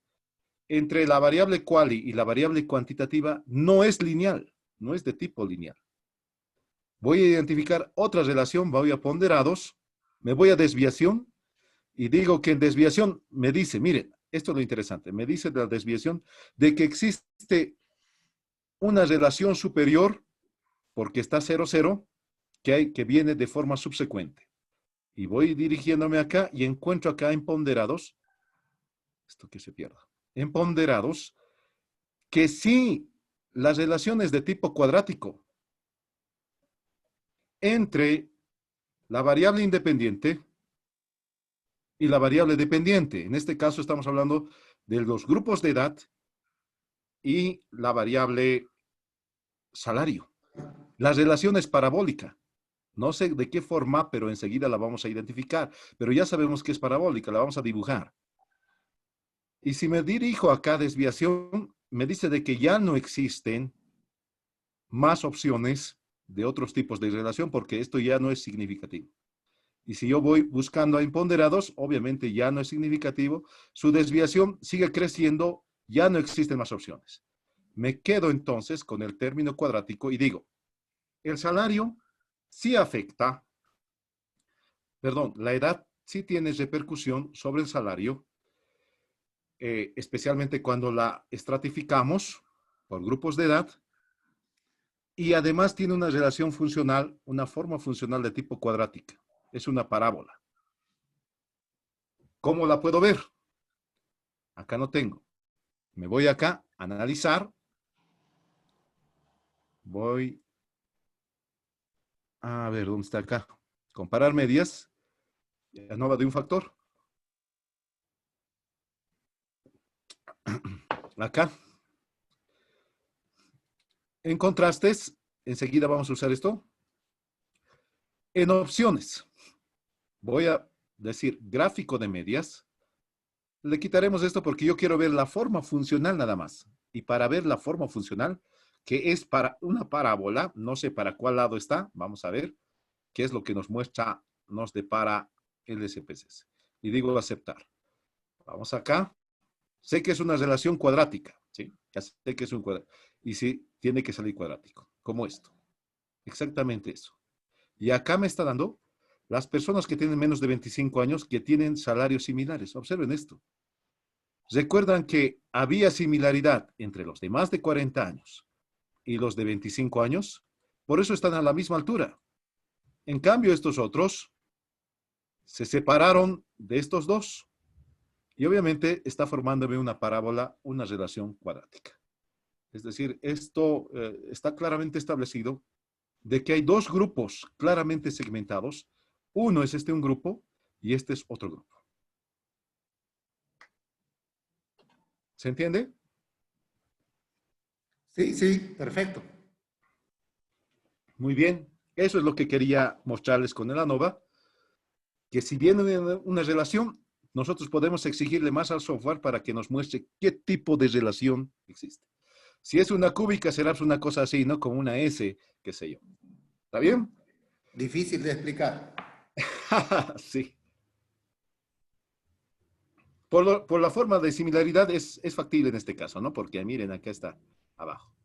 entre la variable quali y la variable cuantitativa no es lineal, no es de tipo lineal. Voy a identificar otra relación, voy a ponderados, me voy a desviación y digo que en desviación me dice, miren, esto es lo interesante, me dice de la desviación de que existe una relación superior porque está 0, 0, que viene de forma subsecuente. Y voy dirigiéndome acá y encuentro acá en ponderados, esto que se pierda, en ponderados, que sí, las relaciones de tipo cuadrático entre la variable independiente y la variable dependiente. En este caso estamos hablando de los grupos de edad y la variable salario. La relación es parabólica. No sé de qué forma, pero enseguida la vamos a identificar. Pero ya sabemos que es parabólica, la vamos a dibujar. Y si me dirijo acá a desviación, me dice de que ya no existen más opciones de otros tipos de relación porque esto ya no es significativo. Y si yo voy buscando a imponderados, obviamente ya no es significativo. Su desviación sigue creciendo, ya no existen más opciones. Me quedo entonces con el término cuadrático y digo, el salario sí afecta, perdón, la edad sí tiene repercusión sobre el salario, especialmente cuando la estratificamos por grupos de edad, y además tiene una relación funcional, una forma funcional de tipo cuadrática. Es una parábola. ¿Cómo la puedo ver? Acá no tengo. Me voy acá, analizar. Voy a ver, ¿dónde está acá? Comparar medias. ANOVA de un factor. Acá. En contrastes, enseguida vamos a usar esto. En opciones, voy a decir gráfico de medias. Le quitaremos esto porque yo quiero ver la forma funcional nada más. Y para ver la forma funcional, que es para una parábola, no sé para cuál lado está, vamos a ver qué es lo que nos muestra, nos depara el SPSS. Y digo aceptar. Vamos acá. Sé que es una relación cuadrática, ¿sí? Ya sé que es un cuadrático. Y sí, tiene que salir cuadrático, como esto. Exactamente eso. Y acá me está dando las personas que tienen menos de 25 años que tienen salarios similares. Observen esto. Recuerdan que había similaridad entre los de más de 40 años y los de 25 años. Por eso están a la misma altura. En cambio, estos otros se separaron de estos dos. Y obviamente está formándome una parábola, una relación cuadrática. Es decir, esto está claramente establecido de que hay dos grupos claramente segmentados. Uno es un grupo y este es otro grupo. ¿Se entiende? Sí, sí, perfecto. Muy bien. Eso es lo que quería mostrarles con el ANOVA, que si bien una relación, nosotros podemos exigirle más al software para que nos muestre qué tipo de relación existe. Si es una cúbica, será una cosa así, ¿no? Como una S, qué sé yo. ¿Está bien? Difícil de explicar. Sí. Por la forma de similaridad es factible en este caso, ¿no? Porque miren, acá está abajo.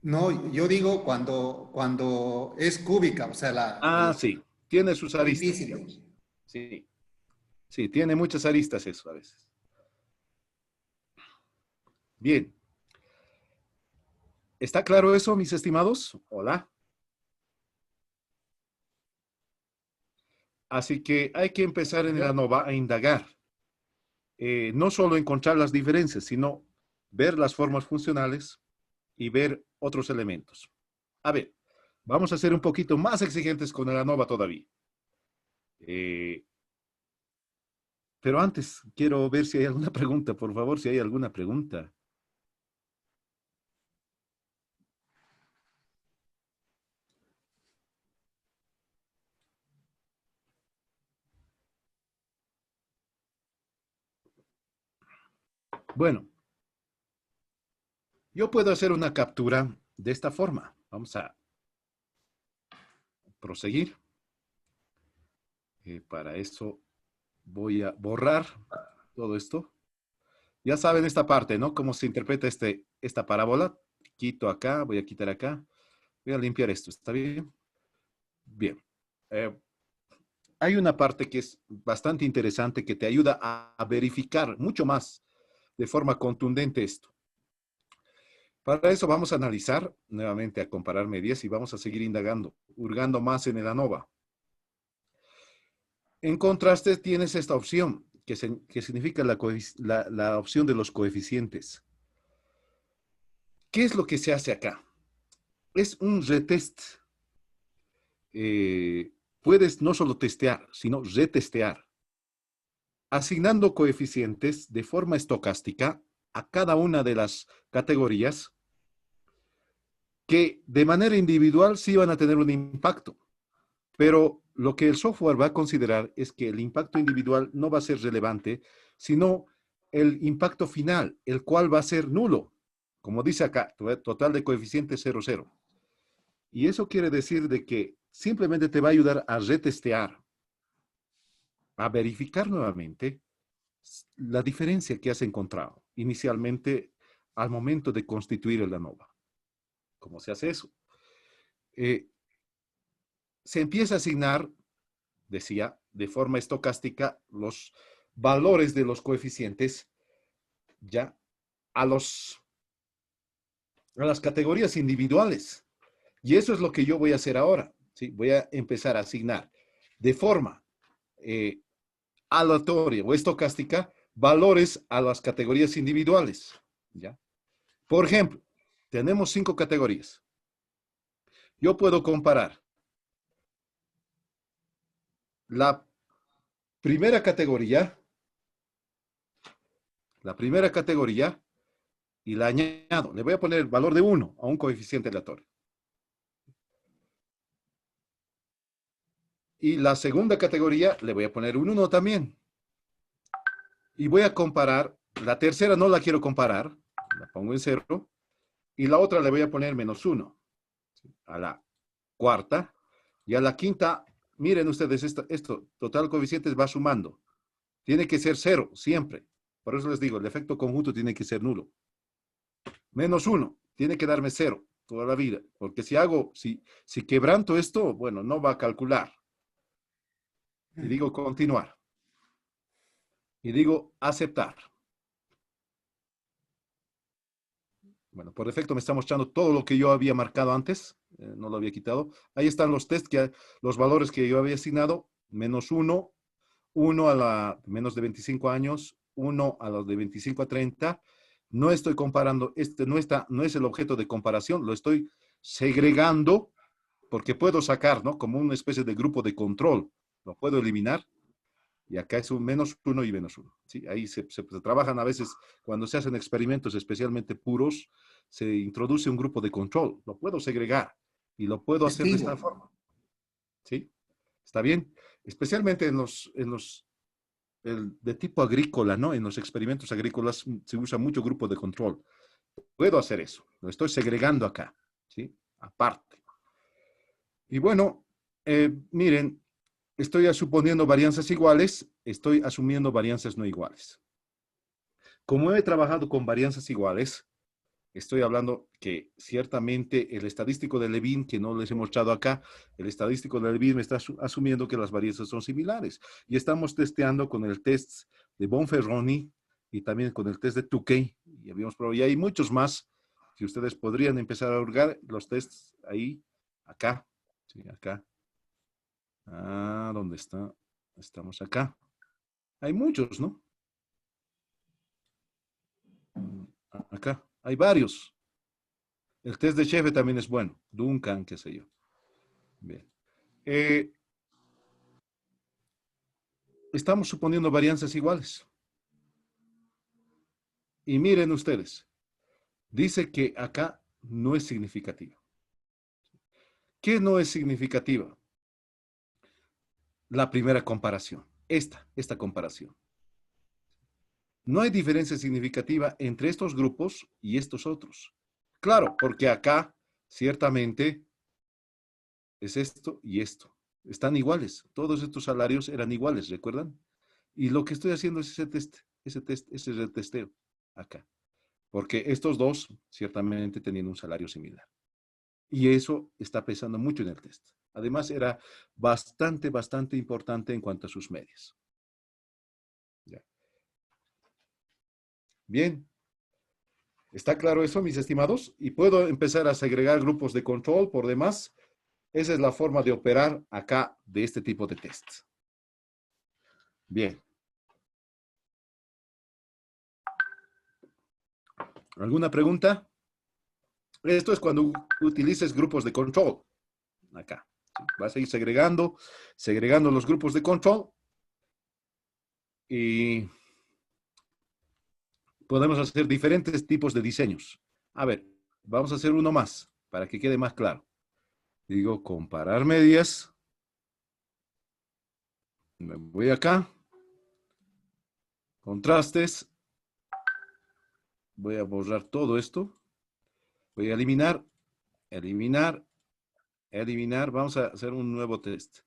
No, yo digo cuando es cúbica, o sea, Ah, sí. Tiene sus es aristas, difícil. digamos. Sí. Sí, tiene muchas aristas eso a veces. Bien. ¿Está claro eso, mis estimados? Hola. Así que hay que empezar en el ANOVA a indagar. No solo encontrar las diferencias, sino ver las formas funcionales y ver otros elementos. A ver, vamos a ser un poquito más exigentes con el ANOVA todavía. Eh, pero antes, quiero ver si hay alguna pregunta, por favor, si hay alguna pregunta. Bueno, yo puedo hacer una captura de esta forma. Vamos a proseguir. Para eso voy a borrar todo esto. Ya saben esta parte, ¿no? Cómo se interpreta esta parábola. Quito acá, voy a quitar acá. Voy a limpiar esto, ¿está bien? Bien. Hay una parte que es bastante interesante que te ayuda a verificar mucho más de forma contundente esto. Para eso vamos a analizar nuevamente, a comparar medias y vamos a seguir indagando, hurgando más en el ANOVA. En contraste tienes esta opción que significa la opción de los coeficientes. ¿Qué es lo que se hace acá? Es un retest. Puedes no solo testear, sino retestear, asignando coeficientes de forma estocástica a cada una de las categorías que de manera individual sí van a tener un impacto. Pero lo que el software va a considerar es que el impacto individual no va a ser relevante, sino el impacto final, el cual va a ser nulo. Como dice acá, total de coeficiente 0, 0. Y eso quiere decir de que simplemente te va a ayudar a retestear, a verificar nuevamente la diferencia que has encontrado inicialmente al momento de constituir el ANOVA. ¿Cómo se hace eso? Se empieza a asignar, decía, de forma estocástica los valores de los coeficientes ya a las categorías individuales. Y eso es lo que yo voy a hacer ahora. ¿Sí? Voy a empezar a asignar de forma aleatoria o estocástica valores a las categorías individuales. ¿Ya? Por ejemplo, tenemos 5 categorías. Yo puedo comparar la primera categoría y la añado. Le voy a poner el valor de 1 a un coeficiente aleatorio. Y la segunda categoría le voy a poner un 1 también. Y voy a comparar, la tercera no la quiero comparar, la pongo en 0. Y la otra le voy a poner -1. A la cuarta. Y a la quinta, miren ustedes, esto total coeficientes va sumando. Tiene que ser 0 siempre. Por eso les digo, el efecto conjunto tiene que ser nulo. -1, tiene que darme 0 toda la vida. Porque si quebranto esto, bueno, no va a calcular. Y digo continuar. Y digo aceptar. Bueno, por defecto me está mostrando todo lo que yo había marcado antes. No lo había quitado. Ahí están los test, los valores que yo había asignado. -1, 1 a la menos de 25 años, 1 a los de 25 a 30. No estoy comparando, no es el objeto de comparación, lo estoy segregando porque puedo sacar, ¿no? Como una especie de grupo de control. Lo puedo eliminar. Y acá es un -1 y -1. ¿Sí? Ahí se trabajan a veces, cuando se hacen experimentos especialmente puros, se introduce un grupo de control. Lo puedo segregar y lo puedo hacer de esta forma. ¿Sí? ¿Está bien? Especialmente de tipo agrícola, ¿no? En los experimentos agrícolas se usa mucho grupo de control. Puedo hacer eso. Lo estoy segregando acá. ¿Sí? Aparte. Y bueno, miren, estoy suponiendo varianzas iguales, estoy asumiendo varianzas no iguales. Como he trabajado con varianzas iguales, estoy hablando que ciertamente el estadístico de Levin, que no les he mostrado acá, el estadístico de Levin me está asumiendo que las varianzas son similares. Y estamos testeando con el test de Bonferroni y también con el test de Tukey. Y hay muchos más que ustedes podrían empezar a hurgar los tests ahí, acá, sí, acá. ¿Dónde está? Estamos acá. Hay muchos, ¿no? Acá. Hay varios. El test de Chefe también es bueno. Duncan, qué sé yo. Bien. Estamos suponiendo varianzas iguales. Y miren ustedes. Dice que acá no es significativa. ¿Qué no es significativa? La primera comparación. Esta comparación. No hay diferencia significativa entre estos grupos y estos otros. Claro, porque acá, ciertamente, es esto y esto. Están iguales. Todos estos salarios eran iguales, ¿recuerdan? Y lo que estoy haciendo es ese es el testeo acá. Porque estos dos ciertamente tenían un salario similar. Y eso está pesando mucho en el test. Además, era bastante importante en cuanto a sus medias. Ya. Bien. ¿Está claro eso, mis estimados? Y puedo empezar a segregar grupos de control por demás. Esa es la forma de operar acá de este tipo de test. Bien. ¿Alguna pregunta? Esto es cuando utilices grupos de control. Acá. Vas a ir segregando los grupos de control. Y podemos hacer diferentes tipos de diseños. A ver, vamos a hacer uno más para que quede más claro. Digo, comparar medias. Me voy acá. Contrastes. Voy a borrar todo esto. Voy a eliminar. Vamos a hacer un nuevo test.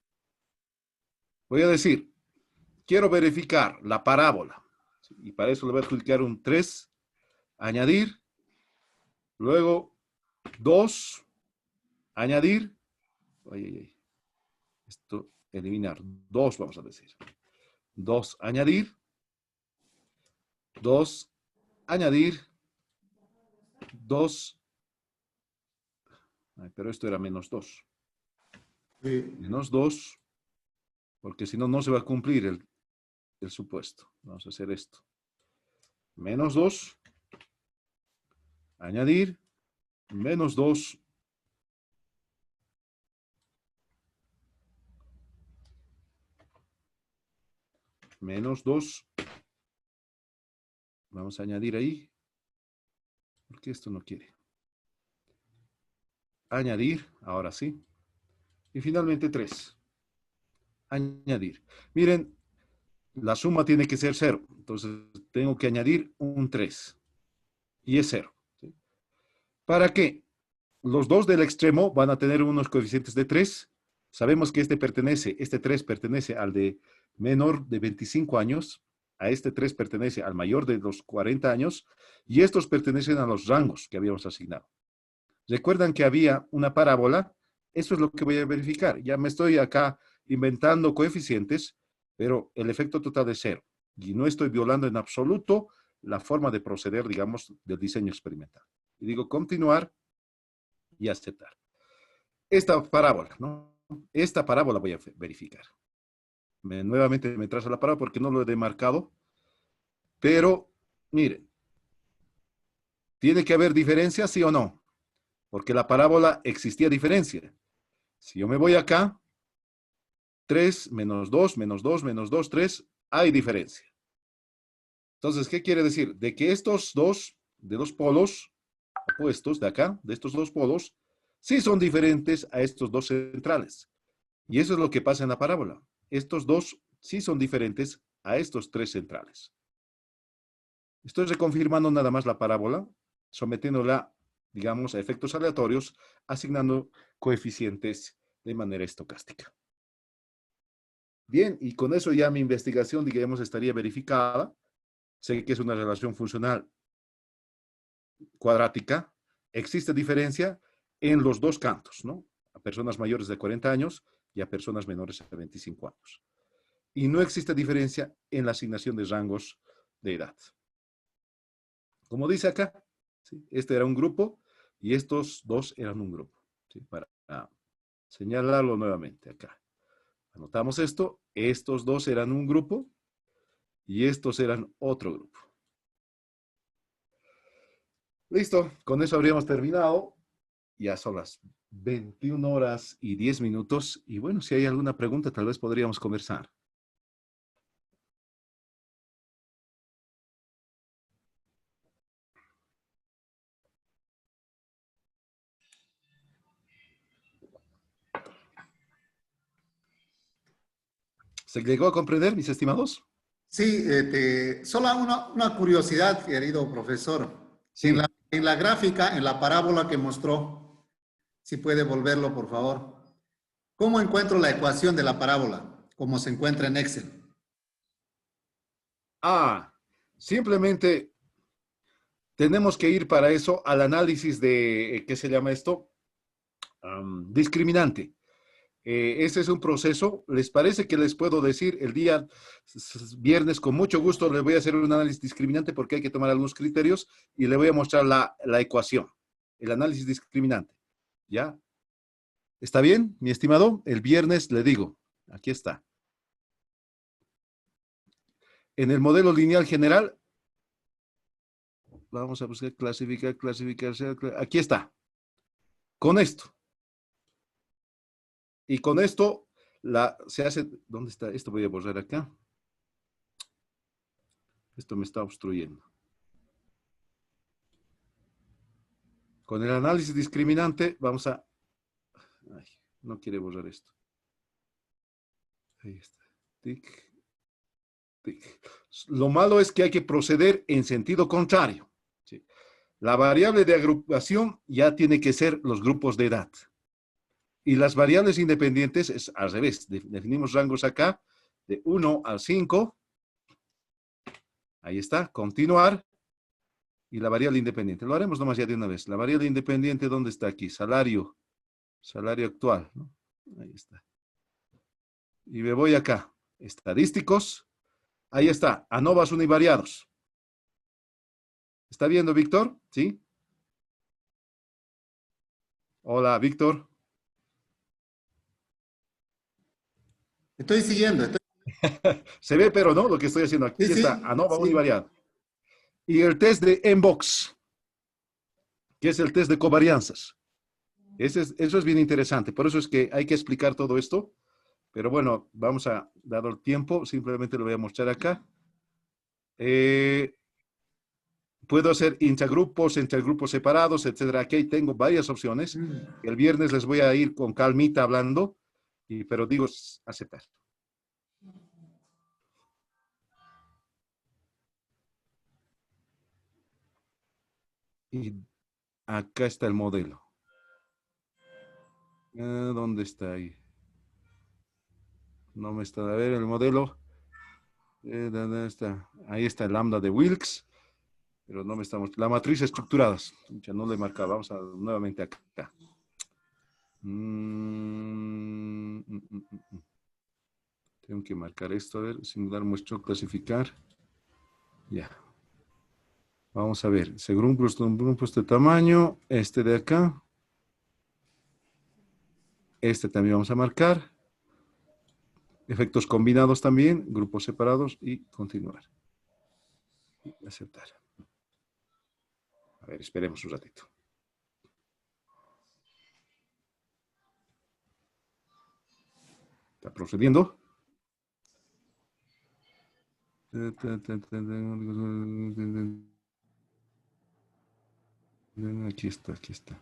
Voy a decir, quiero verificar la parábola. Y para eso le voy a clicar un 3, añadir. Luego 2, añadir. Esto, eliminar. 2 vamos a decir. 2, añadir. 2, añadir. 2. Pero esto era menos 2. Menos 2. Porque si no, no se va a cumplir el supuesto. Vamos a hacer esto. Menos 2. Añadir. Menos 2. Menos 2. Vamos a añadir ahí. Porque esto no quiere. Añadir. Ahora sí. Y finalmente 3. Añadir. Miren, la suma tiene que ser 0. Entonces tengo que añadir un 3. Y es 0. ¿Sí? ¿Para qué? Los dos del extremo van a tener unos coeficientes de 3. Sabemos que este 3 pertenece al de menor de 25 años. A este 3 pertenece al mayor de los 40 años. Y estos pertenecen a los rangos que habíamos asignado. ¿Recuerdan que había una parábola? Eso es lo que voy a verificar. Ya me estoy acá inventando coeficientes, pero el efecto total es 0. Y no estoy violando en absoluto la forma de proceder, digamos, del diseño experimental. Y digo continuar y aceptar. Esta parábola, ¿no? Esta parábola voy a verificar. Nuevamente me trazo la parábola porque no lo he demarcado. Pero, miren, ¿tiene que haber diferencia, sí o no? Porque la parábola existía diferencia. Si yo me voy acá, 3 menos 2, menos 2, menos 2, 3, hay diferencia. Entonces, ¿qué quiere decir? De que estos dos, de los polos opuestos de acá, de estos dos polos, sí son diferentes a estos dos centrales. Y eso es lo que pasa en la parábola. Estos dos sí son diferentes a estos tres centrales. Estoy reconfirmando nada más la parábola, sometiéndola, digamos, a efectos aleatorios, asignando coeficientes de manera estocástica. Bien, y con eso ya mi investigación, digamos, estaría verificada. Sé que es una relación funcional cuadrática. Existe diferencia en los dos cantos, ¿no? A personas mayores de 40 años y a personas menores de 25 años. Y no existe diferencia en la asignación de rangos de edad. Como dice acá, ¿sí? Este era un grupo y estos dos eran un grupo. ¿Sí? Para señalarlo nuevamente acá. Anotamos esto. Estos dos eran un grupo y estos eran otro grupo. Listo, con eso habríamos terminado. Ya son las 21 horas y 10 minutos. Y bueno, si hay alguna pregunta, tal vez podríamos conversar. ¿Se llegó a comprender, mis estimados? Sí, solo una curiosidad, querido profesor. Sí. En la gráfica, en la parábola que mostró, si puede volverlo, por favor. ¿Cómo encuentro la ecuación de la parábola? Como se encuentra en Excel. Simplemente tenemos que ir para eso al análisis de, ¿qué se llama esto? Discriminante. Ese es un proceso. ¿Les parece que les puedo decir el día viernes? Con mucho gusto les voy a hacer un análisis discriminante porque hay que tomar algunos criterios y le voy a mostrar la ecuación, el análisis discriminante. ¿Ya? ¿Está bien, mi estimado? El viernes le digo, aquí está. En el modelo lineal general, vamos a buscar clasificar. Aquí está. Con esto. Y con esto se hace, ¿dónde está? Esto voy a borrar acá. Esto me está obstruyendo. Con el análisis discriminante vamos a... Ay, no quiere borrar esto. Ahí está. Tic, tic. Lo malo es que hay que proceder en sentido contrario. ¿Sí? La variable de agrupación ya tiene que ser los grupos de edad. Y las variables independientes es al revés. Definimos rangos acá de 1 al 5. Ahí está. Continuar. Y la variable independiente. Lo haremos nomás ya de una vez. La variable independiente, ¿dónde está aquí? Salario. Salario actual, ¿no? Ahí está. Y me voy acá. Estadísticos. Ahí está. ANOVAs univariados. ¿Está viendo, Víctor? ¿Sí? Hola, Víctor. Estoy siguiendo. Se ve, pero no, lo que estoy haciendo aquí Sí, está. sí, ANOVA sí. univariado. Y el test de Mbox, que es el test de covarianzas. Eso es bien interesante. Por eso es que hay que explicar todo esto. Pero bueno, vamos a dar el tiempo. Simplemente lo voy a mostrar acá. Puedo hacer intergrupos, entre grupos separados, etcétera. Aquí tengo varias opciones. El viernes les voy a ir con calmita hablando, pero digo aceptar. Y acá está el modelo. ¿Dónde está ahí? No me está. A ver, el modelo. ¿Dónde está? Ahí está el lambda de Wilks. Pero no me estamos. La matriz estructuradas. Ya no le marcaba. Vamos a nuevamente acá. Tengo que marcar esto. A ver, singular muestro clasificar. Ya. Vamos a ver. Según grupos de tamaño. Este de acá. Este también vamos a marcar. Efectos combinados también. Grupos separados y continuar. Y aceptar. A ver, esperemos un ratito. ¿Está procediendo? Aquí está, aquí está.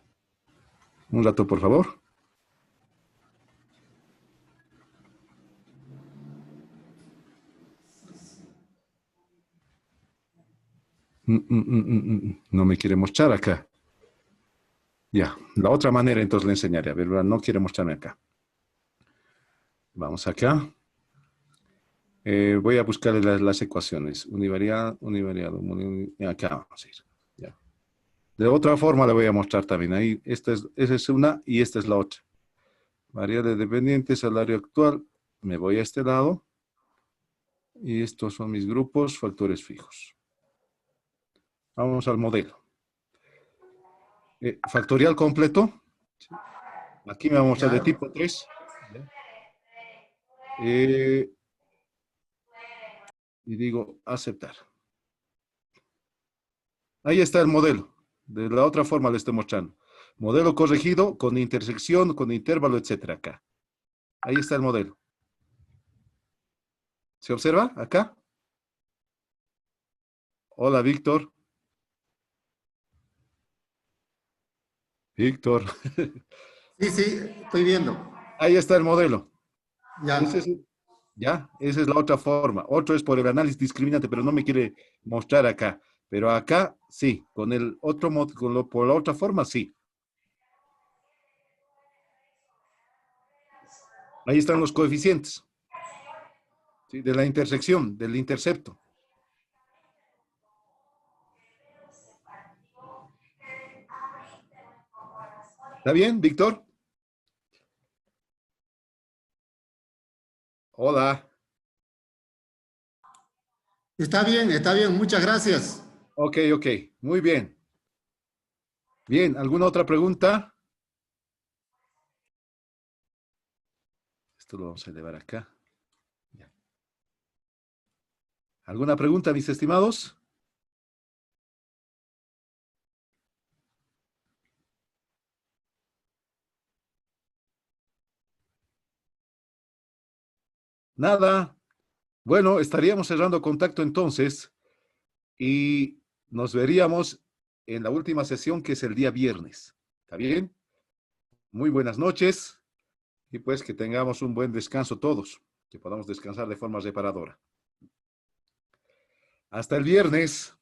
Un rato, por favor. No me quiere mostrar acá. Ya, la otra manera entonces le enseñaré. A ver, no quiere mostrarme acá. Vamos acá. Voy a buscar las ecuaciones. Univariado. Acá vamos a ir. Ya. De otra forma le voy a mostrar también. Ahí, esa es una y esta es la otra. Variable dependiente, salario actual. Me voy a este lado. Y estos son mis grupos, factores fijos. Vamos al modelo. Factorial completo. Aquí me va a mostrar de tipo 3. Y digo aceptar. Ahí está el modelo. De la otra forma le estoy mostrando. Modelo corregido con intersección, con intervalo, etcétera. Acá. Ahí está el modelo. ¿Se observa acá? Hola, Víctor. Víctor. Sí, sí, estoy viendo. Ahí está el modelo. Ya. ¿Ya? Esa es la otra forma. Otro es por el análisis discriminante, pero no me quiere mostrar acá. Pero acá sí, con el otro por la otra forma sí. Ahí están los coeficientes, ¿sí? De la intersección, del intercepto. ¿Está bien, Víctor? Hola. Está bien, muchas gracias. Ok, ok. Muy bien. Bien, ¿alguna otra pregunta? Esto lo vamos a elevar acá. Ya. ¿Alguna pregunta, mis estimados? Nada. Bueno, estaríamos cerrando contacto entonces y nos veríamos en la última sesión que es el día viernes. ¿Está bien? Muy buenas noches y pues que tengamos un buen descanso todos, que podamos descansar de forma reparadora. Hasta el viernes.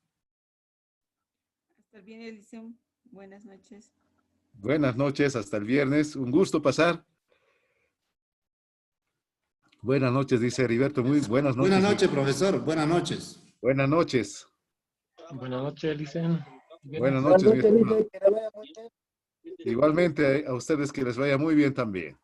Hasta bien, Elison. Buenas noches. Buenas noches, hasta el viernes. Un gusto pasar. Buenas noches, dice Heriberto. Muy buenas noches. Buenas noches, profesor. Buenas noches. Buenas noches. Buenas noches, Licen. Buenas noches, mi estimado. Igualmente a ustedes que les vaya muy bien también.